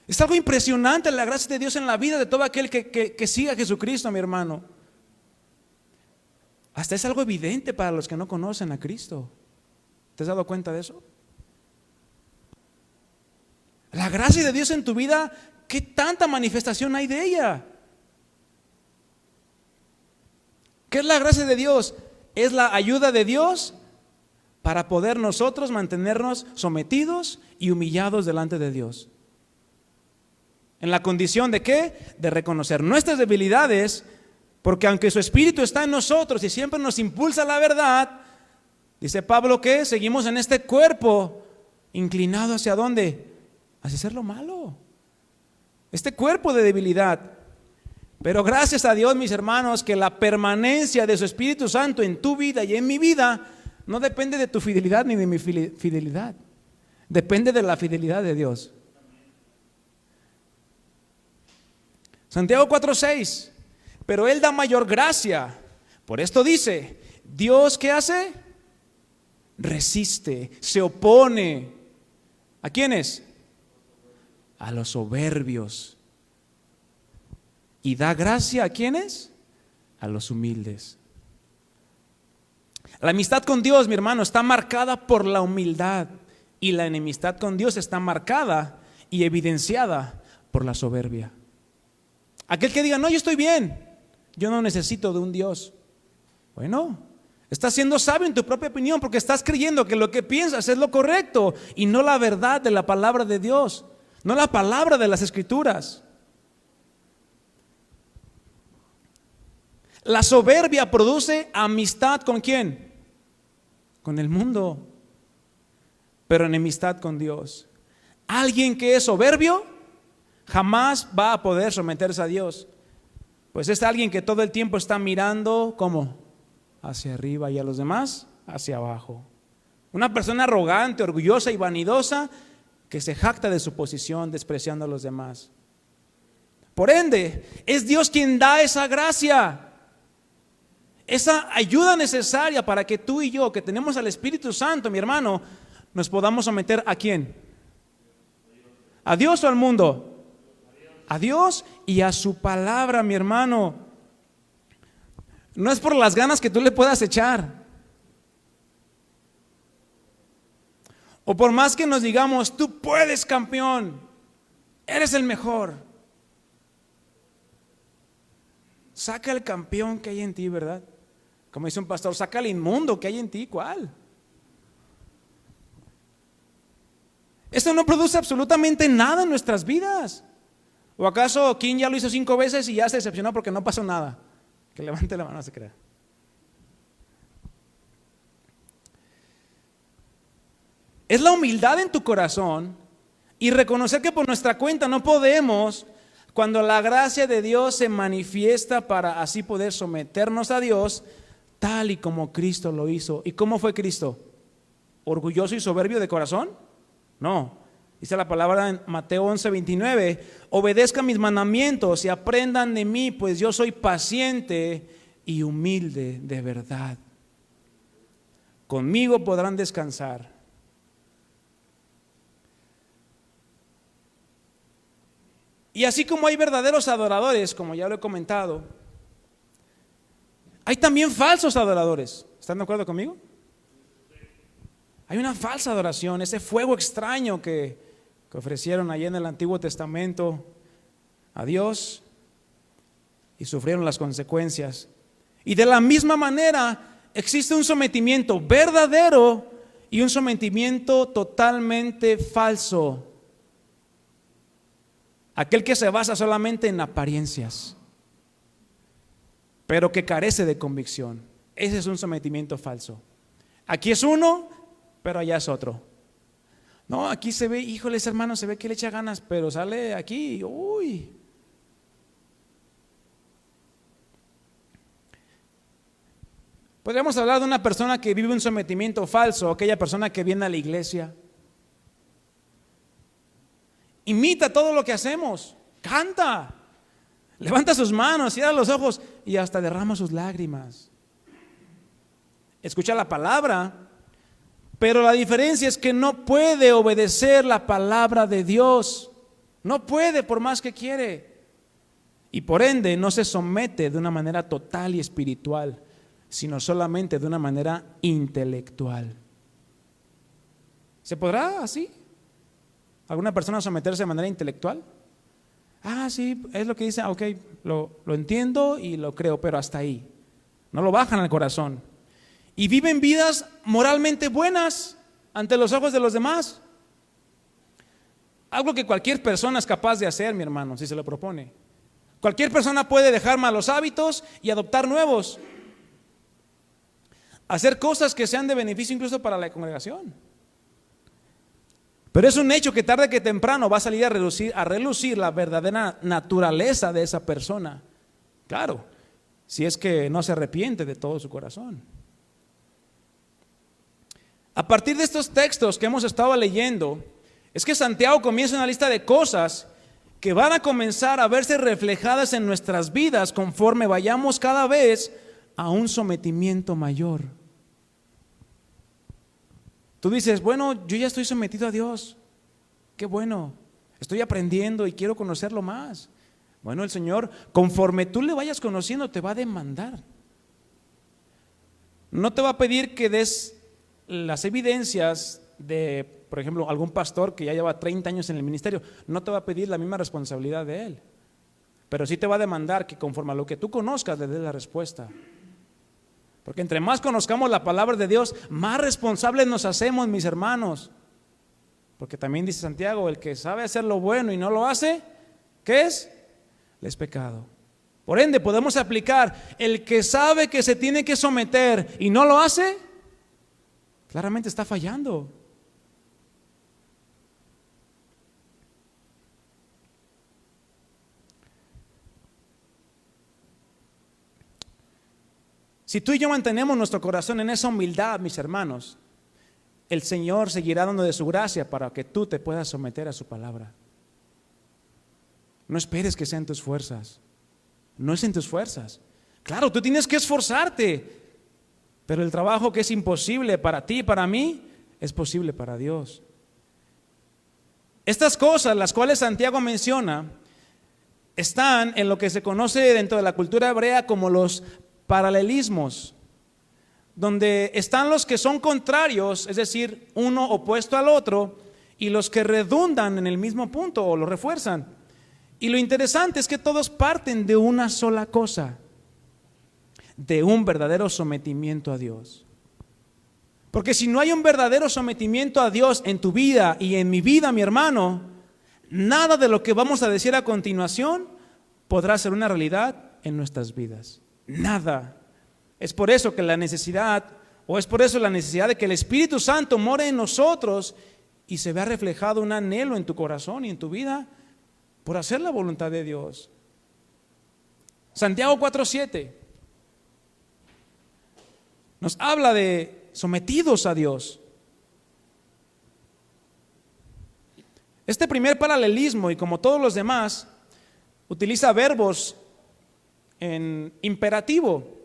Es algo impresionante la gracia de Dios en la vida de todo aquel que siga a Jesucristo, mi hermano. Hasta es algo evidente para los que no conocen a Cristo. ¿Te has dado cuenta de eso? La gracia de Dios en tu vida ¿qué tanta manifestación hay de ella? ¿Qué es la gracia de Dios? Es la ayuda de Dios para poder nosotros mantenernos sometidos y humillados delante de Dios. ¿En la condición de qué? De reconocer nuestras debilidades, porque aunque su Espíritu está en nosotros y siempre nos impulsa a la verdad, dice Pablo que seguimos en este cuerpo inclinado ¿hacia dónde? Hacia hacer lo malo. Este cuerpo de debilidad. Pero gracias a Dios, mis hermanos, que la permanencia de su Espíritu Santo en tu vida y en mi vida no depende de tu fidelidad ni de mi fidelidad. Depende de la fidelidad de Dios. Santiago 4:6. Pero Él da mayor gracia. Por esto dice, Dios, ¿qué hace? Resiste, se opone. ¿A quiénes? A los soberbios. ¿Y da gracia a quiénes? A los humildes. La amistad con Dios, mi hermano, está marcada por la humildad. Y la enemistad con Dios está marcada y evidenciada por la soberbia. Aquel que diga, no, yo estoy bien, yo no necesito de un Dios. Bueno, estás siendo sabio en tu propia opinión porque estás creyendo que lo que piensas es lo correcto y no la verdad de la palabra de Dios, no la palabra de las Escrituras. La soberbia produce amistad ¿con quién? Con el mundo, pero enemistad con Dios. Alguien que es soberbio jamás va a poder someterse a Dios, pues es alguien que todo el tiempo está mirando ¿cómo? Hacia arriba y a los demás hacia abajo. Una persona arrogante, orgullosa y vanidosa que se jacta de su posición despreciando a los demás. Por ende, es Dios quien da esa gracia, esa ayuda necesaria para que tú y yo, que tenemos al Espíritu Santo, mi hermano, nos podamos someter ¿a quién? ¿A Dios o al mundo? A Dios y a su palabra, mi hermano. No es por las ganas que tú le puedas echar, o por más que nos digamos, tú puedes, campeón, eres el mejor. Saca el campeón que hay en ti, ¿verdad? Como dice un pastor, saca el inmundo que hay en ti. ¿Cuál? Esto no produce absolutamente nada en nuestras vidas. ¿O acaso King ya lo hizo 5 veces y ya se decepcionó porque no pasó nada? Que levante la mano, no se crea. Es la humildad en tu corazón y reconocer que por nuestra cuenta no podemos, cuando la gracia de Dios se manifiesta para así poder someternos a Dios, tal y como Cristo lo hizo. ¿Y cómo fue Cristo? ¿Orgulloso y soberbio de corazón? No. Dice la palabra en Mateo 11:29, obedezcan mis mandamientos y aprendan de mí, pues yo soy paciente y humilde de verdad. Conmigo podrán descansar. Y así como hay verdaderos adoradores, como ya lo he comentado, hay también falsos adoradores. ¿Están de acuerdo conmigo? Hay una falsa adoración, ese fuego extraño que ofrecieron allá en el Antiguo Testamento a Dios y sufrieron las consecuencias. Y de la misma manera existe un sometimiento verdadero y un sometimiento totalmente falso. Aquel que se basa solamente en apariencias, pero que carece de convicción. Ese es un sometimiento falso. Aquí es uno, pero allá es otro. No, aquí se ve, híjoles hermano, se ve que le echa ganas, pero sale aquí, uy. Podríamos hablar de una persona que vive un sometimiento falso, aquella persona que viene a la iglesia, imita todo lo que hacemos, canta, levanta sus manos, cierra los ojos y hasta derrama sus lágrimas. Escucha la palabra, pero la diferencia es que no puede obedecer la palabra de Dios. No puede por más que quiere. Y por ende no se somete de una manera total y espiritual, sino solamente de una manera intelectual. ¿Se podrá así? ¿Alguna persona someterse de manera intelectual? Sí, es lo que dice, ok, lo entiendo y lo creo, pero hasta ahí. No lo bajan al corazón. Y viven vidas moralmente buenas ante los ojos de los demás. Algo que cualquier persona es capaz de hacer, mi hermano, si se lo propone. Cualquier persona puede dejar malos hábitos y adoptar nuevos. Hacer cosas que sean de beneficio incluso para la congregación. Pero es un hecho que tarde que temprano va a salir a relucir la verdadera naturaleza de esa persona. Claro, si es que no se arrepiente de todo su corazón. A partir de estos textos que hemos estado leyendo, es que Santiago comienza una lista de cosas que van a comenzar a verse reflejadas en nuestras vidas conforme vayamos cada vez a un sometimiento mayor. Tú dices, bueno, yo ya estoy sometido a Dios, qué bueno, estoy aprendiendo y quiero conocerlo más. Bueno, el Señor, conforme tú le vayas conociendo, te va a demandar. No te va a pedir que des las evidencias de, por ejemplo, algún pastor que ya lleva 30 años en el ministerio, no te va a pedir la misma responsabilidad de él, pero sí te va a demandar que conforme a lo que tú conozcas le des la respuesta. Porque entre más conozcamos la palabra de Dios, más responsables nos hacemos, mis hermanos. Porque también dice Santiago, el que sabe hacer lo bueno y no lo hace, ¿qué es? Es pecado. Por ende, podemos aplicar, el que sabe que se tiene que someter y no lo hace, claramente está fallando. Si tú y yo mantenemos nuestro corazón en esa humildad, mis hermanos, el Señor seguirá dando de su gracia para que tú te puedas someter a su palabra. No esperes que sea en tus fuerzas. No es en tus fuerzas. Claro, tú tienes que esforzarte, pero el trabajo que es imposible para ti y para mí, es posible para Dios. Estas cosas, las cuales Santiago menciona, están en lo que se conoce dentro de la cultura hebrea como los paralelismos, donde están los que son contrarios, es decir, uno opuesto al otro, y los que redundan en el mismo punto o lo refuerzan. Y lo interesante es que todos parten de una sola cosa, de un verdadero sometimiento a Dios. Porque si no hay un verdadero sometimiento a Dios en tu vida y en mi vida, mi hermano, nada de lo que vamos a decir a continuación podrá ser una realidad en nuestras vidas. Nada. Es por eso que la necesidad de que el Espíritu Santo more en nosotros y se vea reflejado un anhelo en tu corazón y en tu vida por hacer la voluntad de Dios. Santiago 4:7 nos habla de sometidos a Dios. Este primer paralelismo, y como todos los demás, utiliza verbos en imperativo.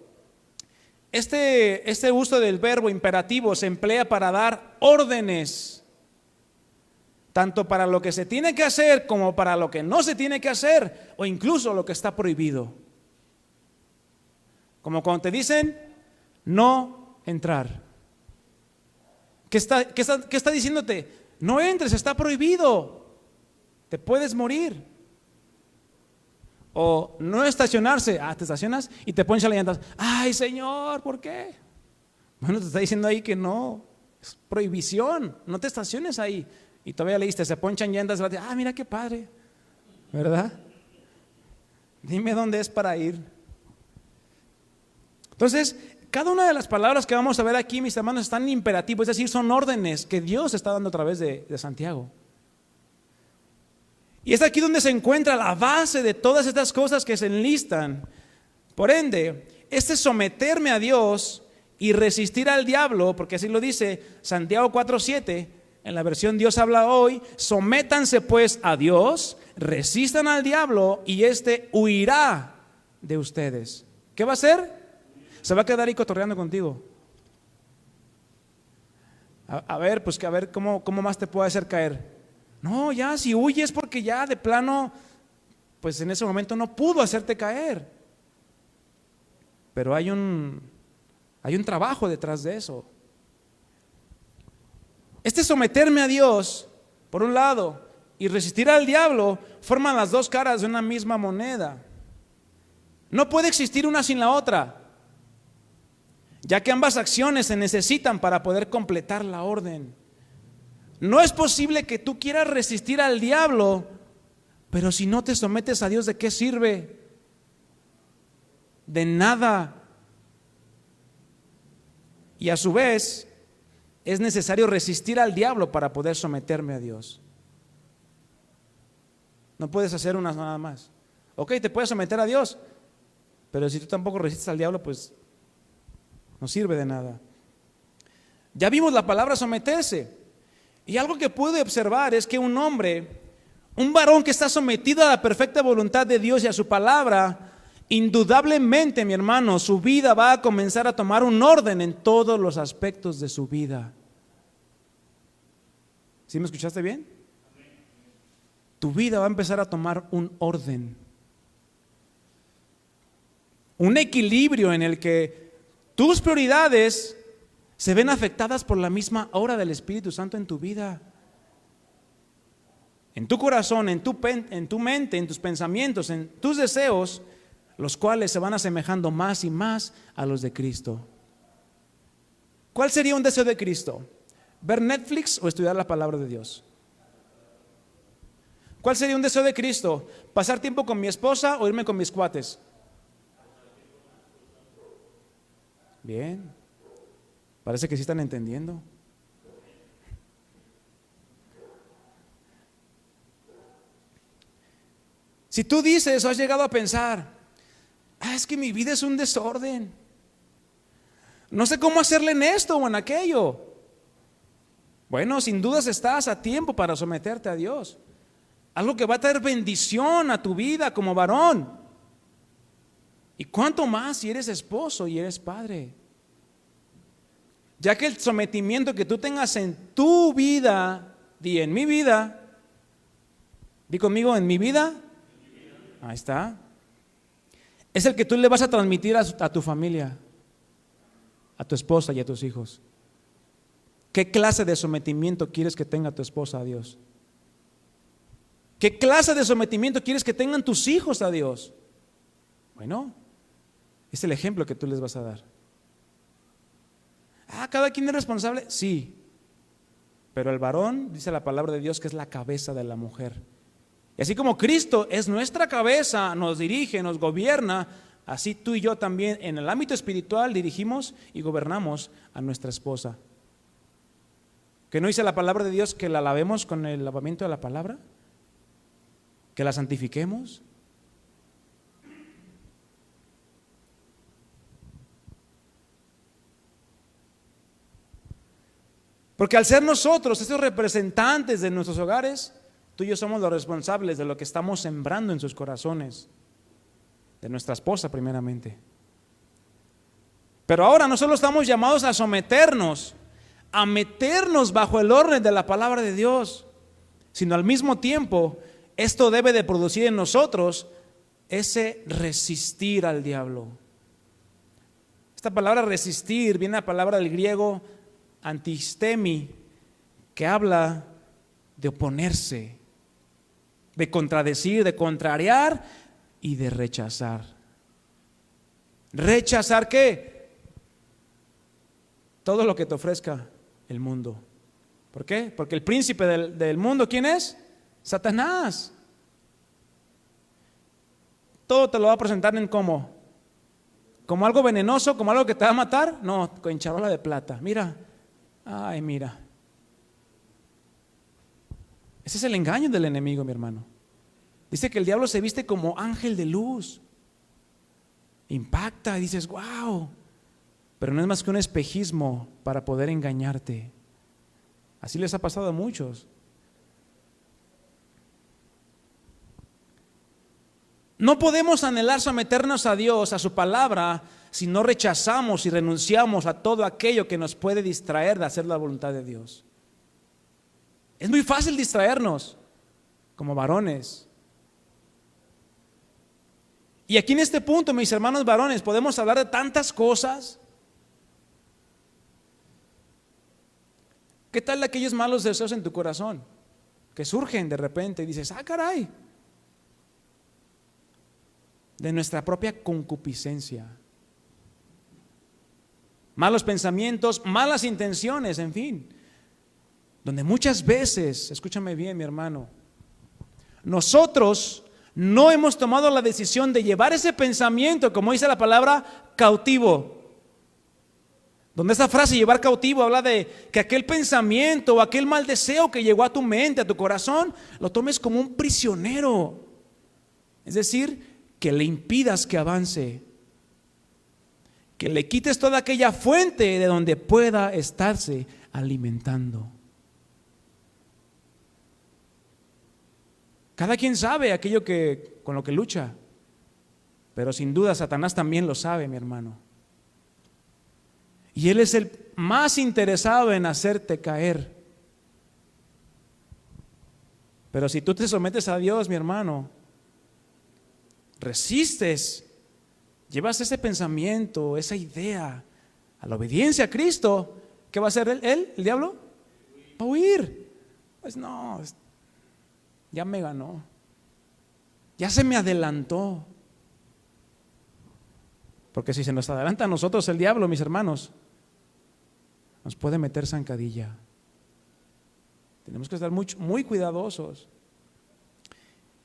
Este uso del verbo imperativo se emplea para dar órdenes, tanto para lo que se tiene que hacer como para lo que no se tiene que hacer, o incluso lo que está prohibido. Como cuando te dicen no entrar. ¿Qué está diciéndote? No entres, está prohibido, te puedes morir. O no estacionarse, te estacionas y te pones a las llantas. Ay, Señor, ¿por qué? Bueno, te está diciendo ahí que no, es prohibición, no te estaciones ahí. Y todavía leíste, se ponchan llantas, mira qué padre, ¿verdad? Dime dónde es para ir. Entonces, cada una de las palabras que vamos a ver aquí, mis hermanos, están en imperativo, es decir, son órdenes que Dios está dando a través de Santiago. Y es aquí donde se encuentra la base de todas estas cosas que se enlistan. Por ende, someterme a Dios y resistir al diablo, porque así lo dice Santiago 4:7, en la versión Dios habla hoy, sométanse pues a Dios, resistan al diablo y huirá de ustedes. ¿Qué va a hacer? Se va a quedar ahí cotorreando contigo. A ver cómo más te puede hacer caer. No, ya si huyes porque ya de plano, pues en ese momento no pudo hacerte caer. Pero hay un trabajo detrás de eso. Someterme a Dios, por un lado, y resistir al diablo forman las dos caras de una misma moneda. No puede existir una sin la otra, ya que ambas acciones se necesitan para poder completar la orden. No es posible que tú quieras resistir al diablo, pero si no te sometes a Dios, ¿de qué sirve? De nada. Y a su vez, es necesario resistir al diablo para poder someterme a Dios. No puedes hacer una nada más. Ok, te puedes someter a Dios, pero si tú tampoco resistes al diablo, pues no sirve de nada. Ya vimos la palabra someterse. Y algo que pude observar es que un hombre, un varón que está sometido a la perfecta voluntad de Dios y a su palabra, indudablemente, mi hermano, su vida va a comenzar a tomar un orden en todos los aspectos de su vida. ¿Sí me escuchaste bien? Tu vida va a empezar a tomar un orden, un equilibrio en el que tus prioridades se ven afectadas por la misma obra del Espíritu Santo en tu vida, en tu corazón, en tu mente, en tus pensamientos, en tus deseos, los cuales se van asemejando más y más a los de Cristo. ¿Cuál sería un deseo de Cristo? ¿Ver Netflix o estudiar la palabra de Dios? ¿Cuál sería un deseo de Cristo? ¿Pasar tiempo con mi esposa o irme con mis cuates? Bien, parece que sí están entendiendo. Si tú dices o has llegado a pensar, es que mi vida es un desorden, no sé cómo hacerle en esto o en aquello. Bueno, sin dudas estás a tiempo para someterte a Dios. Algo que va a traer bendición a tu vida como varón. Y cuánto más si eres esposo y eres padre. Ya que el sometimiento que tú tengas en tu vida, di en mi vida, di conmigo en mi vida, ahí está, es el que tú le vas a transmitir a tu familia, a tu esposa y a tus hijos. ¿Qué clase de sometimiento quieres que tenga tu esposa a Dios? ¿Qué clase de sometimiento quieres que tengan tus hijos a Dios? Bueno, es el ejemplo que tú les vas a dar. ¿Cada quien es responsable? Sí. Pero el varón, dice la palabra de Dios, que es la cabeza de la mujer. Y así como Cristo es nuestra cabeza, nos dirige, nos gobierna, así tú y yo también en el ámbito espiritual dirigimos y gobernamos a nuestra esposa. ¿Que no dice la palabra de Dios que la lavemos con el lavamiento de la palabra? ¿Que la santifiquemos? Porque al ser nosotros estos representantes de nuestros hogares, tú y yo somos los responsables de lo que estamos sembrando en sus corazones, de nuestra esposa primeramente. Pero ahora no solo estamos llamados a someternos, a meternos bajo el orden de la palabra de Dios, sino al mismo tiempo esto debe de producir en nosotros ese resistir al diablo. Esta palabra resistir viene de la palabra del griego antistemi, que habla de oponerse, de contradecir, de contrariar y de rechazar. ¿Rechazar qué? Todo lo que te ofrezca el mundo. ¿Por qué? Porque el príncipe del mundo, ¿quién es? Satanás. Todo te lo va a presentar en cómo. ¿Como algo venenoso? ¿Como algo que te va a matar? No, con charola de plata. Mira, ay, mira. Ese es el engaño del enemigo, mi hermano. Dice que el diablo se viste como ángel de luz. Impacta y dices, wow. Pero no es más que un espejismo para poder engañarte. Así les ha pasado a muchos. No podemos anhelar someternos a Dios, a su palabra, si no rechazamos y renunciamos a todo aquello que nos puede distraer de hacer la voluntad de Dios. Es muy fácil distraernos como varones. Y aquí en este punto, mis hermanos varones, podemos hablar de tantas cosas. ¿Qué tal aquellos malos deseos en tu corazón que surgen de repente y dices, ah, caray, de nuestra propia concupiscencia. Malos pensamientos, malas intenciones, en fin. Donde muchas veces, escúchame bien, mi hermano, nosotros no hemos tomado la decisión de llevar ese pensamiento, como dice la palabra, cautivo. Donde esa frase, llevar cautivo, habla de que aquel pensamiento o aquel mal deseo que llegó a tu mente, a tu corazón, lo tomes como un prisionero. Es decir, que le impidas que avance, que le quites toda aquella fuente de donde pueda estarse alimentando. Cada quien sabe aquello con lo que lucha, pero sin duda Satanás también lo sabe, mi hermano. Y él es el más interesado en hacerte caer. Pero si tú te sometes a Dios, mi hermano, resistes, llevas ese pensamiento, esa idea a la obediencia a Cristo, ¿qué va a hacer él, el diablo? Va a huir. Pues no, ya me ganó, ya se me adelantó. Porque si se nos adelanta a nosotros el diablo, mis hermanos, nos puede meter zancadilla. Tenemos que estar muy cuidadosos.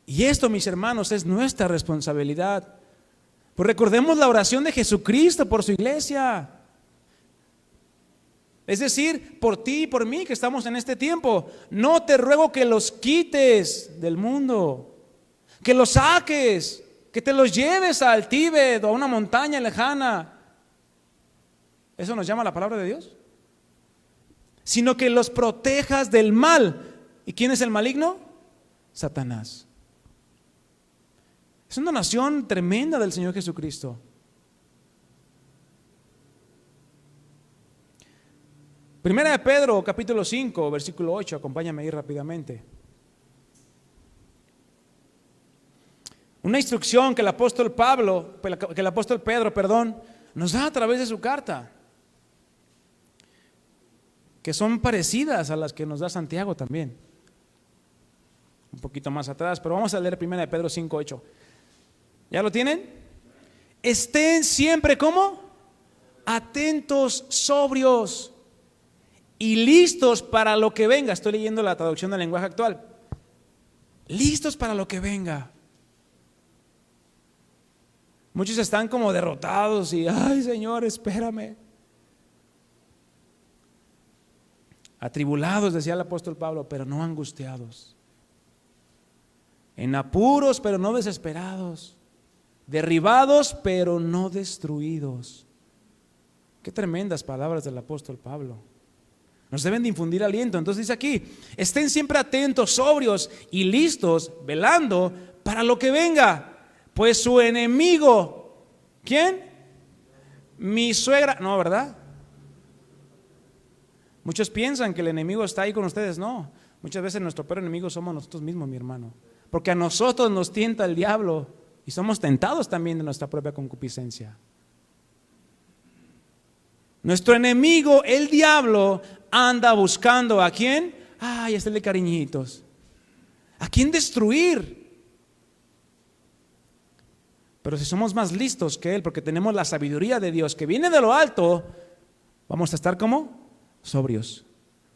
Y esto, mis hermanos, es nuestra responsabilidad. Pues recordemos la oración de Jesucristo por su iglesia. Es decir, por ti y por mí que estamos en este tiempo. No te ruego que los quites del mundo, que los saques, que te los lleves al Tíbet o a una montaña lejana. ¿Eso nos llama la palabra de Dios? Sino que los protejas del mal. ¿Y quién es el maligno? Satanás. Es una oración tremenda del Señor Jesucristo. Primera de Pedro, capítulo 5, versículo 8, acompáñame ahí rápidamente. Una instrucción que el apóstol Pedro, nos da a través de su carta, que son parecidas a las que nos da Santiago también. Un poquito más atrás, pero vamos a leer Primera de Pedro 5, 8. ¿Ya lo tienen? Estén siempre, ¿cómo? Atentos, sobrios y listos para lo que venga. Estoy leyendo la traducción del lenguaje actual. Listos para lo que venga. Muchos están como derrotados y, ay, Señor, espérame. Atribulados, decía el apóstol Pablo, pero no angustiados. En apuros, pero no desesperados. Derribados, pero no destruidos. Qué tremendas palabras del apóstol Pablo. Nos deben de infundir aliento. Entonces dice aquí, estén siempre atentos, sobrios y listos, velando para lo que venga. Pues su enemigo, ¿quién? Mi suegra, no, ¿verdad? Muchos piensan que el enemigo está ahí con ustedes. No, muchas veces nuestro peor enemigo somos nosotros mismos, mi hermano. Porque a nosotros nos tienta el diablo y somos tentados también de nuestra propia concupiscencia. Nuestro enemigo, el diablo, anda buscando ¿a quién? Ay, hacerle cariñitos. ¿A quién destruir? Pero si somos más listos que él, porque tenemos la sabiduría de Dios que viene de lo alto, vamos a estar como sobrios,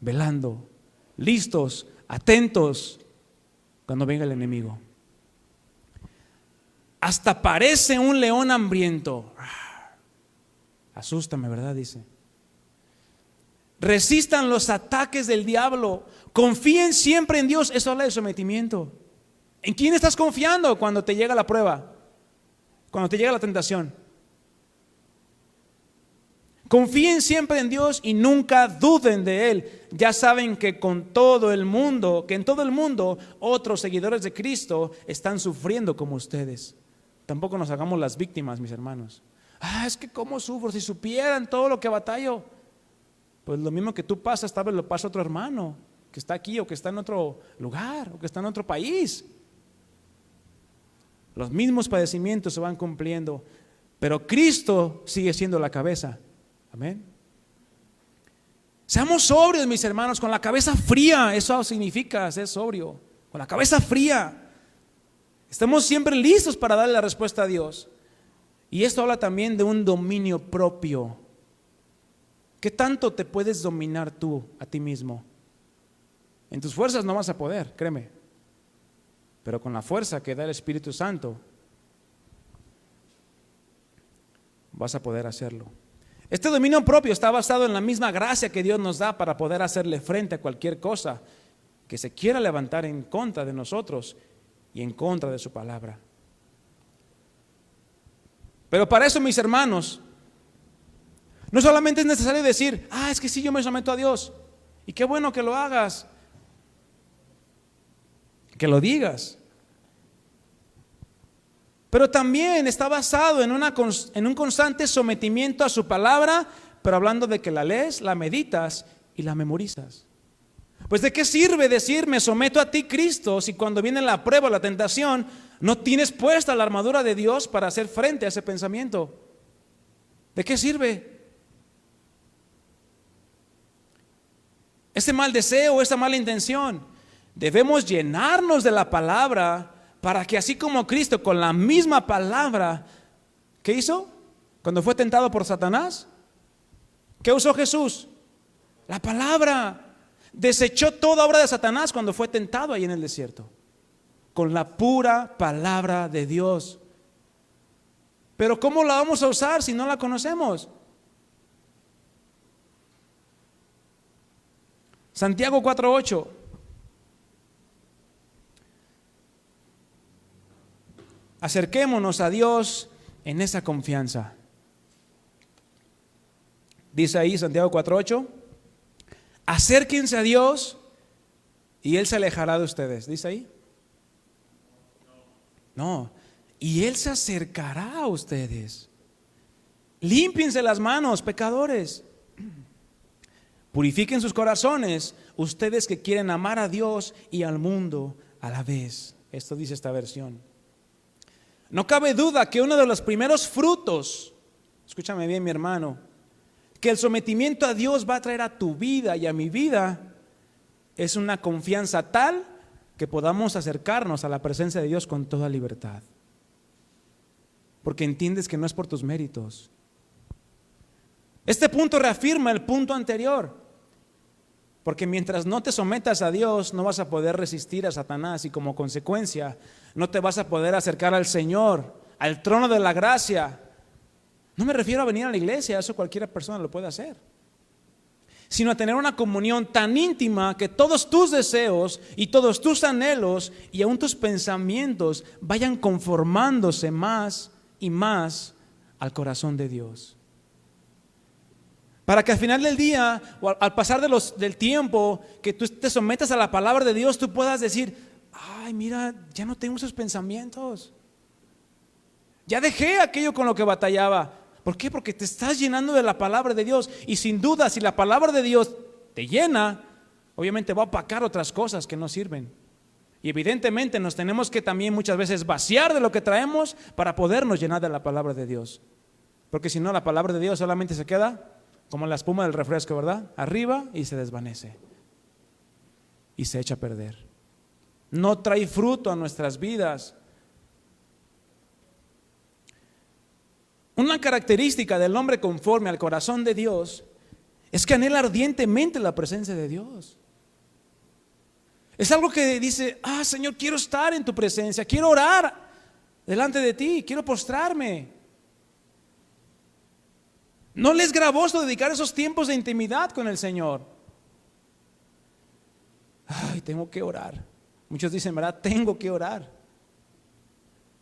velando, listos, atentos cuando venga el enemigo. Hasta parece un león hambriento. Asústame, ¿verdad? Dice. Resistan los ataques del diablo. Confíen siempre en Dios. Eso habla de sometimiento. ¿En quién estás confiando cuando te llega la prueba? Cuando te llega la tentación. Confíen siempre en Dios y nunca duden de Él. Ya saben que en todo el mundo otros seguidores de Cristo están sufriendo como ustedes. Tampoco nos hagamos las víctimas, mis hermanos. Es que cómo sufro, si supieran todo lo que batallo. Pues lo mismo que tú pasas, tal vez lo pasa otro hermano que está aquí o que está en otro lugar o que está en otro país. Los mismos padecimientos se van cumpliendo, pero Cristo sigue siendo la cabeza. Amén. Seamos sobrios, mis hermanos, con la cabeza fría. Eso significa ser sobrio, con la cabeza fría. Estamos siempre listos para darle la respuesta a Dios. Y esto habla también de un dominio propio. ¿Qué tanto te puedes dominar tú a ti mismo? En tus fuerzas no vas a poder, créeme. Pero con la fuerza que da el Espíritu Santo, vas a poder hacerlo. Este dominio propio está basado en la misma gracia que Dios nos da para poder hacerle frente a cualquier cosa que se quiera levantar en contra de nosotros y en contra de su palabra. Pero para eso, mis hermanos, no solamente es necesario decir, es que sí, yo me someto a Dios, y qué bueno que lo hagas, que lo digas. Pero también está basado en un constante sometimiento a su palabra, pero hablando de que la lees, la meditas y la memorizas. Pues ¿de qué sirve decir me someto a ti, Cristo, si cuando viene la prueba, la tentación, no tienes puesta la armadura de Dios para hacer frente a ese pensamiento? ¿De qué sirve? Ese mal deseo, esa mala intención. Debemos llenarnos de la palabra para que así como Cristo con la misma palabra, ¿qué hizo? Cuando fue tentado por Satanás, ¿qué usó Jesús? La palabra. Desechó toda obra de Satanás cuando fue tentado ahí en el desierto, con la pura palabra de Dios. Pero ¿cómo la vamos a usar si no la conocemos? Santiago 4:8. Acerquémonos a Dios en esa confianza. Dice ahí Santiago 4:8. Acérquense a Dios y Él se alejará de ustedes. ¿Dice ahí? No. Y Él se acercará a ustedes. Límpiense las manos, pecadores. Purifiquen sus corazones, ustedes que quieren amar a Dios y al mundo a la vez. Esto dice esta versión. No cabe duda que uno de los primeros frutos, escúchame bien, mi hermano, que el sometimiento a Dios va a traer a tu vida y a mi vida, es una confianza tal que podamos acercarnos a la presencia de Dios con toda libertad. Porque entiendes que no es por tus méritos. Este punto reafirma el punto anterior. Porque mientras no te sometas a Dios, no vas a poder resistir a Satanás y como consecuencia no te vas a poder acercar al Señor, al trono de la gracia. No me refiero a venir a la iglesia, eso cualquier persona lo puede hacer, sino a tener una comunión tan íntima que todos tus deseos y todos tus anhelos y aún tus pensamientos vayan conformándose más y más al corazón de Dios. Para que al final del día, o al pasar del tiempo, que tú te sometas a la palabra de Dios, tú puedas decir, ay, mira, ya no tengo esos pensamientos. Ya dejé aquello con lo que batallaba. ¿Por qué? Porque te estás llenando de la palabra de Dios. Y sin duda, si la palabra de Dios te llena, obviamente va a opacar otras cosas que no sirven. Y evidentemente nos tenemos que también muchas veces vaciar de lo que traemos para podernos llenar de la palabra de Dios. Porque si no, la palabra de Dios solamente se queda como la espuma del refresco, ¿verdad? Arriba y se desvanece. Y se echa a perder. No trae fruto a nuestras vidas. Una característica del hombre conforme al corazón de Dios es que anhela ardientemente la presencia de Dios. Es algo que dice, Señor, quiero estar en tu presencia, quiero orar delante de ti, quiero postrarme. No les es gravoso dedicar esos tiempos de intimidad con el Señor. Tengo que orar. Muchos dicen, ¿verdad? Tengo que orar.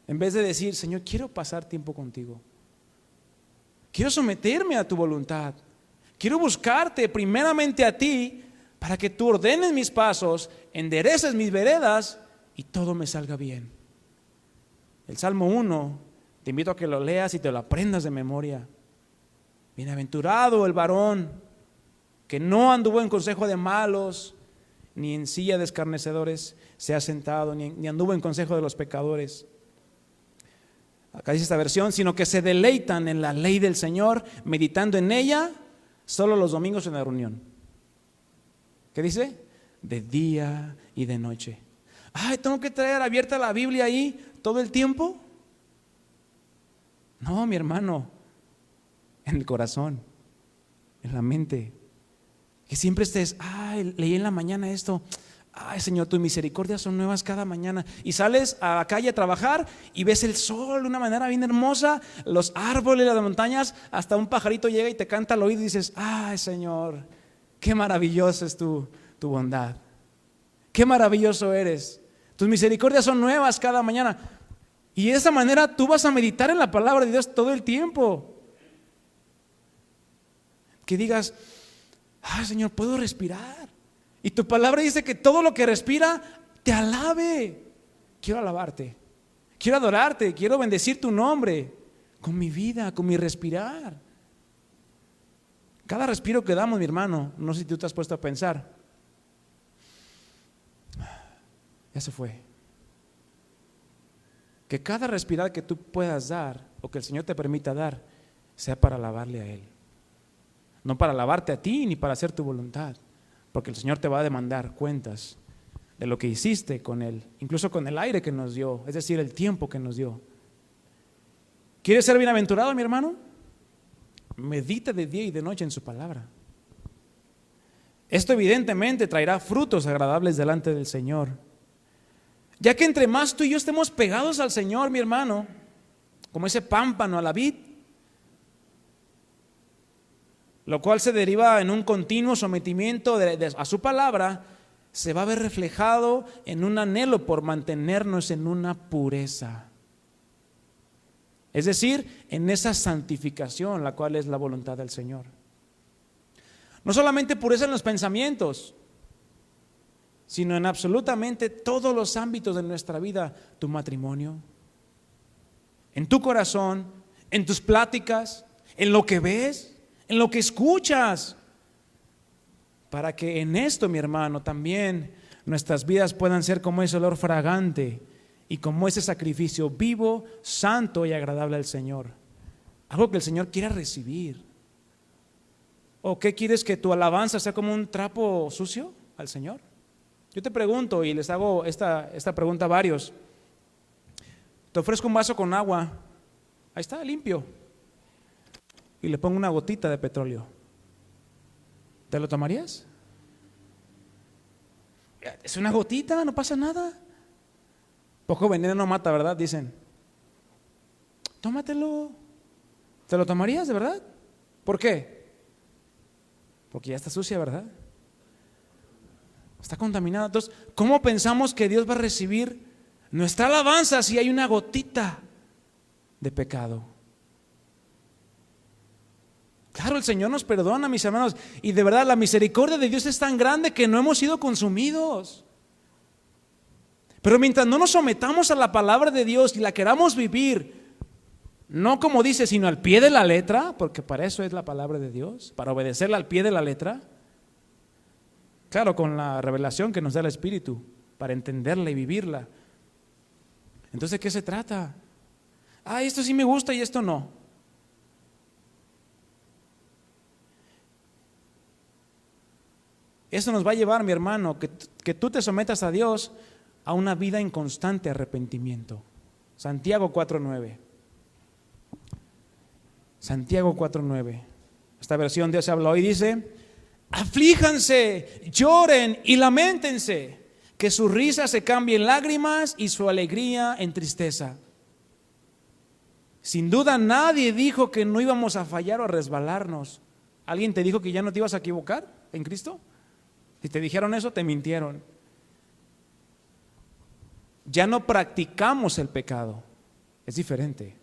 En vez de decir, Señor, quiero pasar tiempo contigo. Quiero someterme a tu voluntad. Quiero buscarte primeramente a ti para que tú ordenes mis pasos, endereces mis veredas y todo me salga bien. El Salmo 1, te invito a que lo leas y te lo aprendas de memoria. Bienaventurado el varón que no anduvo en consejo de malos, ni en silla de escarnecedores se ha sentado, ni anduvo en consejo de los pecadores. Acá dice esta versión, sino que se deleitan en la ley del Señor, meditando en ella solo los domingos en la reunión. ¿Qué dice? De día y de noche. Ay, ¿tengo que traer abierta la Biblia ahí todo el tiempo? No, mi hermano, en el corazón, en la mente. Que siempre estés, ay, leí en la mañana esto. Ay, Señor, tus misericordias son nuevas cada mañana. Y sales a la calle a trabajar y ves el sol de una manera bien hermosa, los árboles, las montañas, hasta un pajarito llega y te canta al oído y dices, ay, Señor, qué maravillosa es tu bondad. Qué maravilloso eres. Tus misericordias son nuevas cada mañana. Y de esa manera tú vas a meditar en la palabra de Dios todo el tiempo. Que digas, ay, Señor, puedo respirar. Y tu palabra dice que todo lo que respira te alabe. Quiero alabarte, quiero adorarte, quiero bendecir tu nombre con mi vida, con mi respirar. Cada respiro que damos, mi hermano, no sé si tú te has puesto a pensar, ya se fue. Que cada respirar que tú puedas dar o que el Señor te permita dar sea para alabarle a Él. No para alabarte a ti ni para hacer tu voluntad, porque el Señor te va a demandar cuentas de lo que hiciste con Él, incluso con el aire que nos dio, es decir, el tiempo que nos dio. ¿Quieres ser bienaventurado, mi hermano? Medita de día y de noche en su palabra. Esto evidentemente traerá frutos agradables delante del Señor. Ya que entre más tú y yo estemos pegados al Señor, mi hermano, como ese pámpano a la vid, lo cual se deriva en un continuo sometimiento a su palabra, se va a ver reflejado en un anhelo por mantenernos en una pureza. Es decir, en esa santificación, la cual es la voluntad del Señor. No solamente pureza en los pensamientos, sino en absolutamente todos los ámbitos de nuestra vida. Tu matrimonio, en tu corazón, en tus pláticas, en lo que ves, en lo que escuchas, para que en esto, mi hermano, también nuestras vidas puedan ser como ese olor fragante y como ese sacrificio vivo, santo y agradable al Señor. Algo que el Señor quiera recibir. ¿O qué quieres, que tu alabanza sea como un trapo sucio al Señor? Yo te pregunto, y les hago esta pregunta a varios. Te ofrezco un vaso con agua, ahí está, limpio, y le pongo una gotita de petróleo. ¿Te lo tomarías? Es una gotita, no pasa nada. Poco veneno no mata, ¿verdad? Dicen. Tómatelo. ¿Te lo tomarías de verdad? ¿Por qué? Porque ya está sucia, ¿verdad? Está contaminada. Entonces, ¿cómo pensamos que Dios va a recibir nuestra alabanza si hay una gotita de pecado? Claro, el Señor nos perdona, mis hermanos, y de verdad la misericordia de Dios es tan grande que no hemos sido consumidos. Pero mientras no nos sometamos a la palabra de Dios y la queramos vivir, no como dice, sino al pie de la letra, porque para eso es la palabra de Dios, para obedecerla al pie de la letra, claro, con la revelación que nos da el Espíritu, para entenderla y vivirla. Entonces, ¿de qué se trata? Esto sí me gusta y esto no. Eso nos va a llevar, mi hermano, que tú te sometas a Dios a una vida en constante arrepentimiento. Santiago 4:9. Santiago 4:9. Esta versión Dios habla hoy, dice: aflíjanse, lloren y lamentense, que su risa se cambie en lágrimas y su alegría en tristeza. Sin duda nadie dijo que no íbamos a fallar o a resbalarnos. ¿Alguien te dijo que ya no te ibas a equivocar en Cristo? Si te dijeron eso, te mintieron. Ya no practicamos el pecado, es diferente.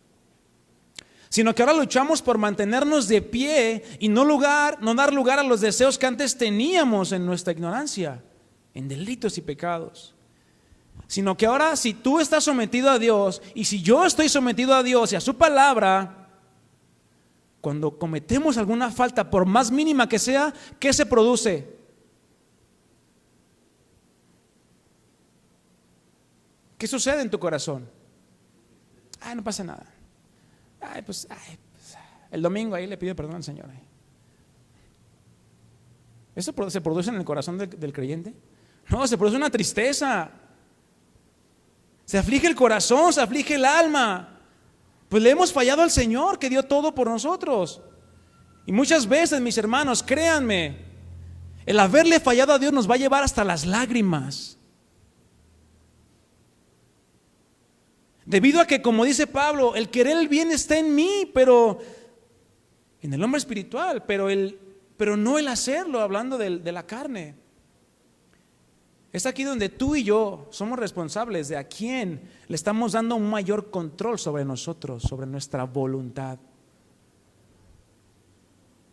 Sino que ahora luchamos por mantenernos de pie y no dar lugar a los deseos que antes teníamos en nuestra ignorancia, en delitos y pecados. Sino que ahora, si tú estás sometido a Dios y si yo estoy sometido a Dios y a su palabra, cuando cometemos alguna falta, por más mínima que sea, ¿qué se produce? ¿Qué sucede en tu corazón? No pasa nada. Pues, el domingo ahí le pido perdón al Señor. ¿Eso se produce en el corazón del creyente? No, se produce una tristeza. Se aflige el corazón, se aflige el alma. Pues le hemos fallado al Señor, que dio todo por nosotros. Y muchas veces, mis hermanos, créanme, el haberle fallado a Dios nos va a llevar hasta las lágrimas. Debido a que, como dice Pablo, el querer el bien está en mí, pero en el hombre espiritual, pero no el hacerlo, hablando de la carne. Es aquí donde tú y yo somos responsables de a quién le estamos dando un mayor control sobre nosotros, sobre nuestra voluntad.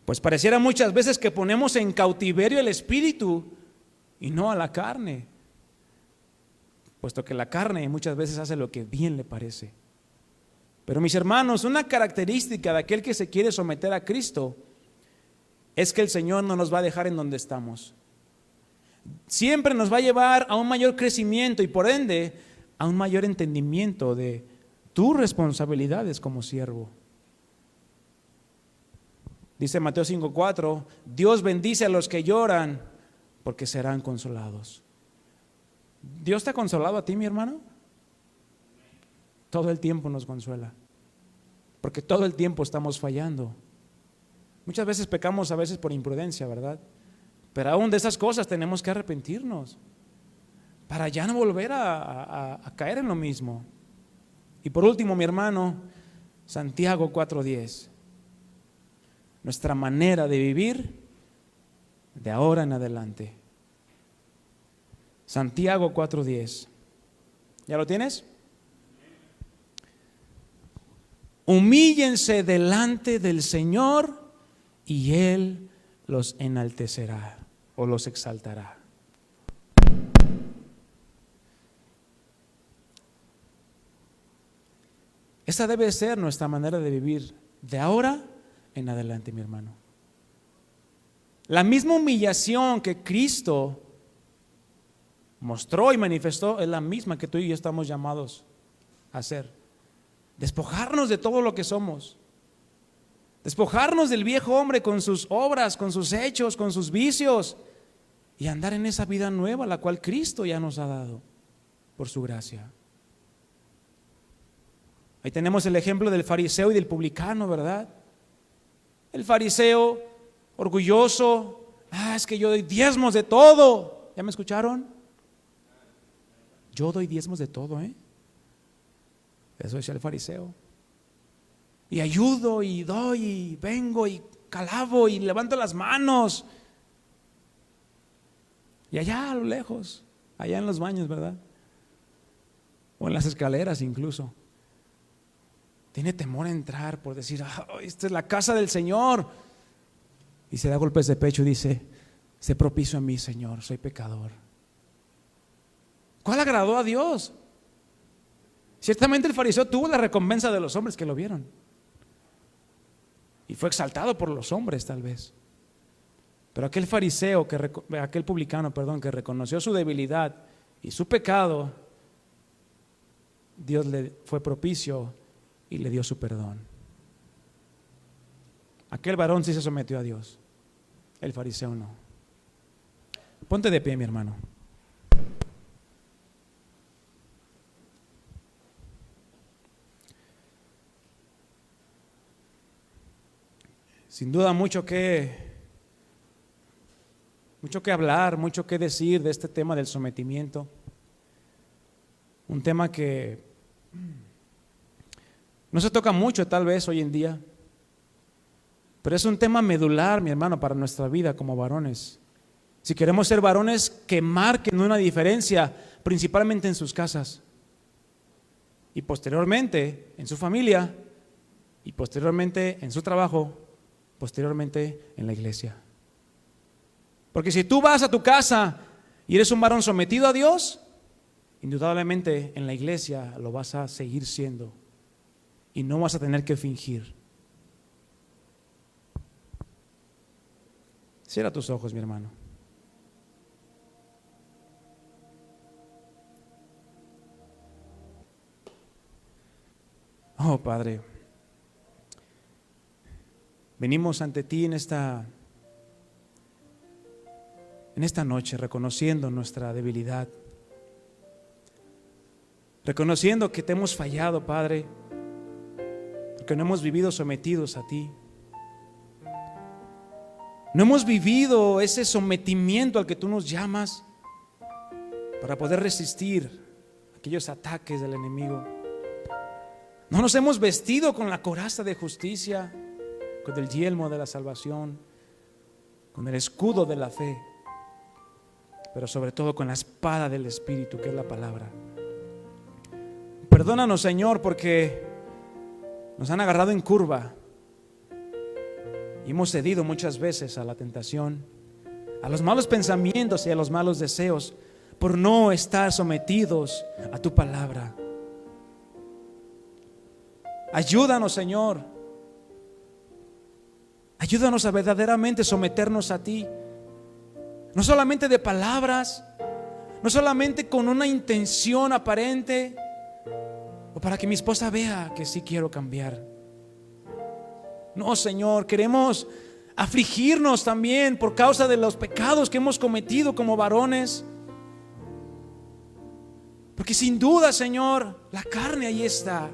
Pues pareciera muchas veces que ponemos en cautiverio el espíritu y no a la carne, puesto que la carne muchas veces hace lo que bien le parece. Pero mis hermanos, una característica de aquel que se quiere someter a Cristo es que el Señor no nos va a dejar en donde estamos. Siempre nos va a llevar a un mayor crecimiento y por ende a un mayor entendimiento de tus responsabilidades como siervo. Dice Mateo 5:4, Dios bendice a los que lloran porque serán consolados. ¿Dios te ha consolado a ti, mi hermano? Todo el tiempo nos consuela, porque todo el tiempo estamos fallando. Muchas veces pecamos, a veces por imprudencia, ¿verdad? Pero aún de esas cosas tenemos que arrepentirnos para ya no volver a caer en lo mismo. Y por último, mi hermano, Santiago 4:10. Nuestra manera de vivir de ahora en adelante. Santiago 4:10. ¿Ya lo tienes? Humíllense delante del Señor y Él los enaltecerá o los exaltará. Esa debe ser nuestra manera de vivir de ahora en adelante, mi hermano. La misma humillación que Cristo mostró y manifestó es la misma que tú y yo estamos llamados a hacer. Despojarnos de todo lo que somos. Despojarnos del viejo hombre con sus obras, con sus hechos, con sus vicios y andar en esa vida nueva la cual Cristo ya nos ha dado por su gracia. Ahí tenemos el ejemplo del fariseo y del publicano, ¿verdad? El fariseo orgulloso, es que yo doy diezmos de todo. ¿Ya me escucharon? Yo doy diezmos de todo, Eso decía el fariseo. Y ayudo y doy y vengo y calabo y levanto las manos. Y allá a lo lejos, allá en los baños, ¿verdad? O en las escaleras incluso. Tiene temor a entrar por decir, esta es la casa del Señor. Y se da golpes de pecho y dice, sé propicio a mí, Señor, soy pecador. ¿Cuál agradó a Dios? Ciertamente el fariseo tuvo la recompensa de los hombres que lo vieron. Y fue exaltado por los hombres tal vez. Pero aquel fariseo, aquel publicano, que reconoció su debilidad y su pecado, Dios le fue propicio y le dio su perdón. Aquel varón sí se sometió a Dios, el fariseo no. Ponte de pie, mi hermano. Sin duda mucho que hablar, mucho que decir de este tema del sometimiento. Un tema que no se toca mucho tal vez hoy en día, pero es un tema medular, mi hermano, para nuestra vida como varones. Si queremos ser varones que marquen una diferencia, principalmente en sus casas y posteriormente en su familia y posteriormente en su trabajo, posteriormente en la iglesia. Porque si tú vas a tu casa y eres un varón sometido a Dios, indudablemente en la iglesia lo vas a seguir siendo y no vas a tener que fingir. Cierra tus ojos, mi hermano. Oh, Padre, venimos ante ti en esta en esta noche, reconociendo nuestra debilidad, reconociendo que te hemos fallado, Padre, porque no hemos vivido sometidos a ti. No hemos vivido ese sometimiento al que tú nos llamas para poder resistir aquellos ataques del enemigo. No nos hemos vestido con la coraza de justicia, con el yelmo de la salvación, con el escudo de la fe, pero sobre todo con la espada del Espíritu, que es la palabra. Perdónanos, Señor, porque nos han agarrado en curva y hemos cedido muchas veces a la tentación, a los malos pensamientos y a los malos deseos, por no estar sometidos a tu palabra. Ayúdanos, Señor. Ayúdanos a verdaderamente someternos a ti, no solamente de palabras, no solamente con una intención aparente o para que mi esposa vea que sí quiero cambiar. No, Señor, queremos afligirnos también por causa de los pecados que hemos cometido como varones, porque sin duda, Señor, la carne ahí está,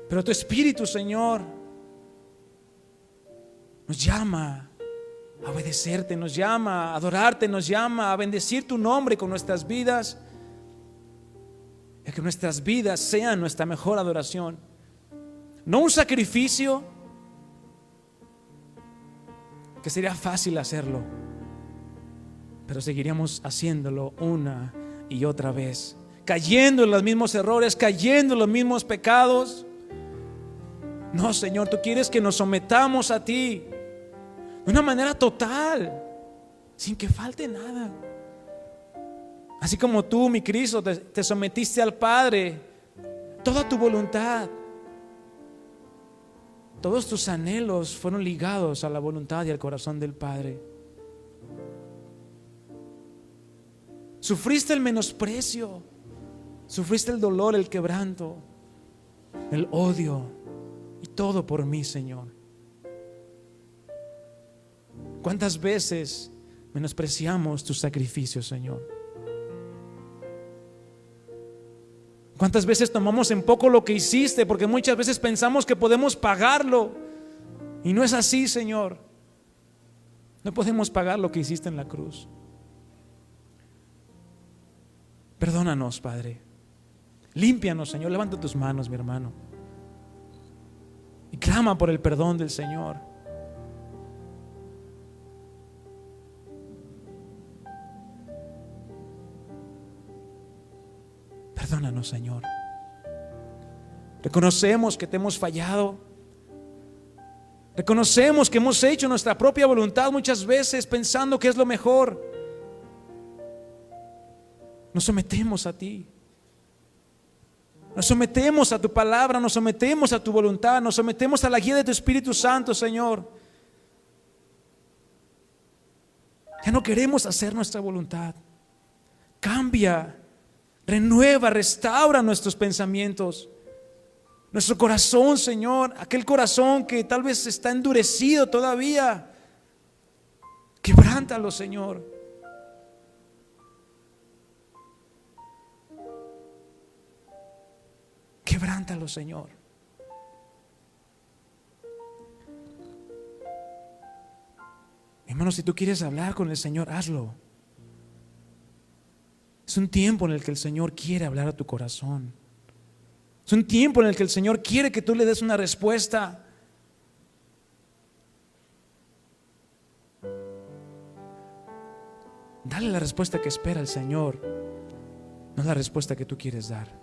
pero tu Espíritu, Señor, nos llama a obedecerte, nos llama a adorarte, nos llama a bendecir tu nombre con nuestras vidas, y que nuestras vidas sean nuestra mejor adoración. No un sacrificio, que sería fácil hacerlo, pero seguiríamos haciéndolo una y otra vez, cayendo en los mismos errores, cayendo en los mismos pecados. No, Señor, tú quieres que nos sometamos a ti de una manera total, sin que falte nada. Así como tú, mi Cristo, te sometiste al Padre, toda tu voluntad, todos tus anhelos fueron ligados a la voluntad y al corazón del Padre. Sufriste el menosprecio, sufriste el dolor, el quebranto, el odio, y todo por mí, Señor. ¿Cuántas veces menospreciamos tus sacrificios, Señor? ¿Cuántas veces tomamos en poco lo que hiciste? Porque muchas veces pensamos que podemos pagarlo, y no es así, Señor. No podemos pagar lo que hiciste en la cruz. Perdónanos, Padre. Límpianos, Señor. Levanta tus manos, mi hermano, y clama por el perdón del Señor. Perdónanos, Señor. Reconocemos que te hemos fallado. Reconocemos que hemos hecho nuestra propia voluntad muchas veces pensando que es lo mejor. Nos sometemos a ti. Nos sometemos a tu palabra, nos sometemos a tu voluntad, nos sometemos a la guía de tu Espíritu Santo, Señor. Ya no queremos hacer nuestra voluntad. Cambia, renueva, restaura nuestros pensamientos, nuestro corazón, Señor. Aquel corazón que tal vez está endurecido todavía, quebrántalo, Señor. Quebrántalo, Señor. Hermano, si tú quieres hablar con el Señor, hazlo. Es un tiempo en el que el Señor quiere hablar a tu corazón. Es un tiempo en el que el Señor quiere que tú le des una respuesta. Dale la respuesta que espera el Señor, no la respuesta que tú quieres dar.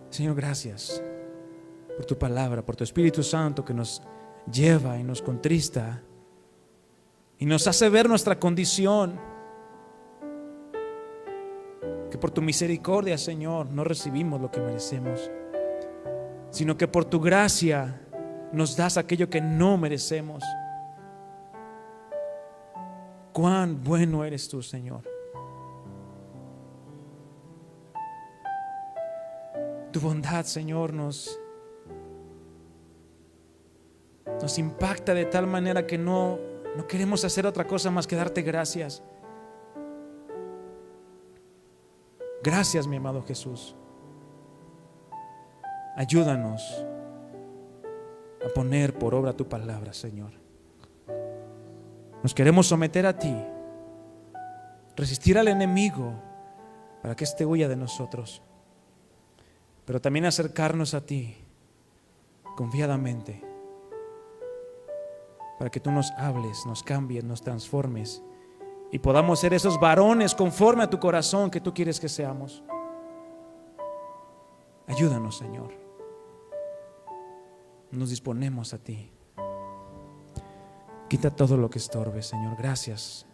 Señor, gracias por tu palabra, por tu Espíritu Santo que nos lleva y nos contrista y nos hace ver nuestra condición, que por tu misericordia, Señor, no recibimos lo que merecemos, sino que por tu gracia nos das aquello que no merecemos. Cuán bueno eres tú, Señor. Tu bondad, Señor, nos nos impacta de tal manera que no queremos hacer otra cosa más que darte gracias. Gracias, mi amado Jesús. Ayúdanos a poner por obra tu palabra, Señor. Nos queremos someter a ti, resistir al enemigo para que éste huya de nosotros, pero también acercarnos a ti confiadamente para que tú nos hables, nos cambies, nos transformes y podamos ser esos varones conforme a tu corazón que tú quieres que seamos. Ayúdanos, Señor. Nos disponemos a ti. Quita todo lo que estorbe, Señor. Gracias.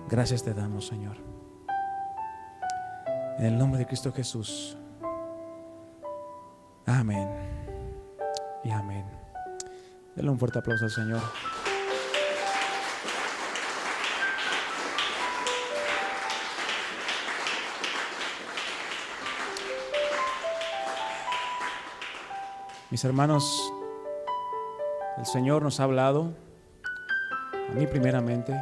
Gracias te damos, Señor. En el nombre de Cristo Jesús. Amén y amén. Denle un fuerte aplauso al Señor. Mis hermanos, el Señor nos ha hablado, a mí primeramente.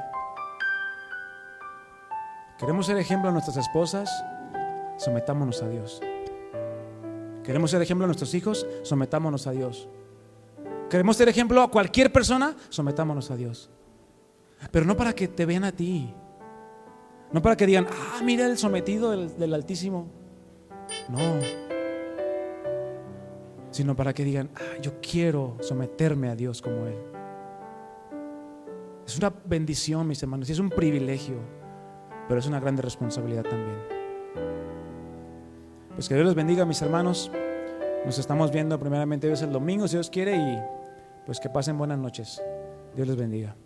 Queremos ser ejemplo a nuestras esposas, sometámonos a Dios. Queremos ser ejemplo a nuestros hijos, sometámonos a Dios. Queremos ser ejemplo a cualquier persona, sometámonos a Dios. Pero no para que te vean a ti, no para que digan, mira el sometido del Altísimo. No, sino para que digan, yo quiero someterme a Dios como Él. Es una bendición, mis hermanos, y es un privilegio, pero es una grande responsabilidad también. Pues que Dios les bendiga, mis hermanos. Nos estamos viendo primeramente Dios el domingo, si Dios quiere, y pues que pasen buenas noches. Dios les bendiga.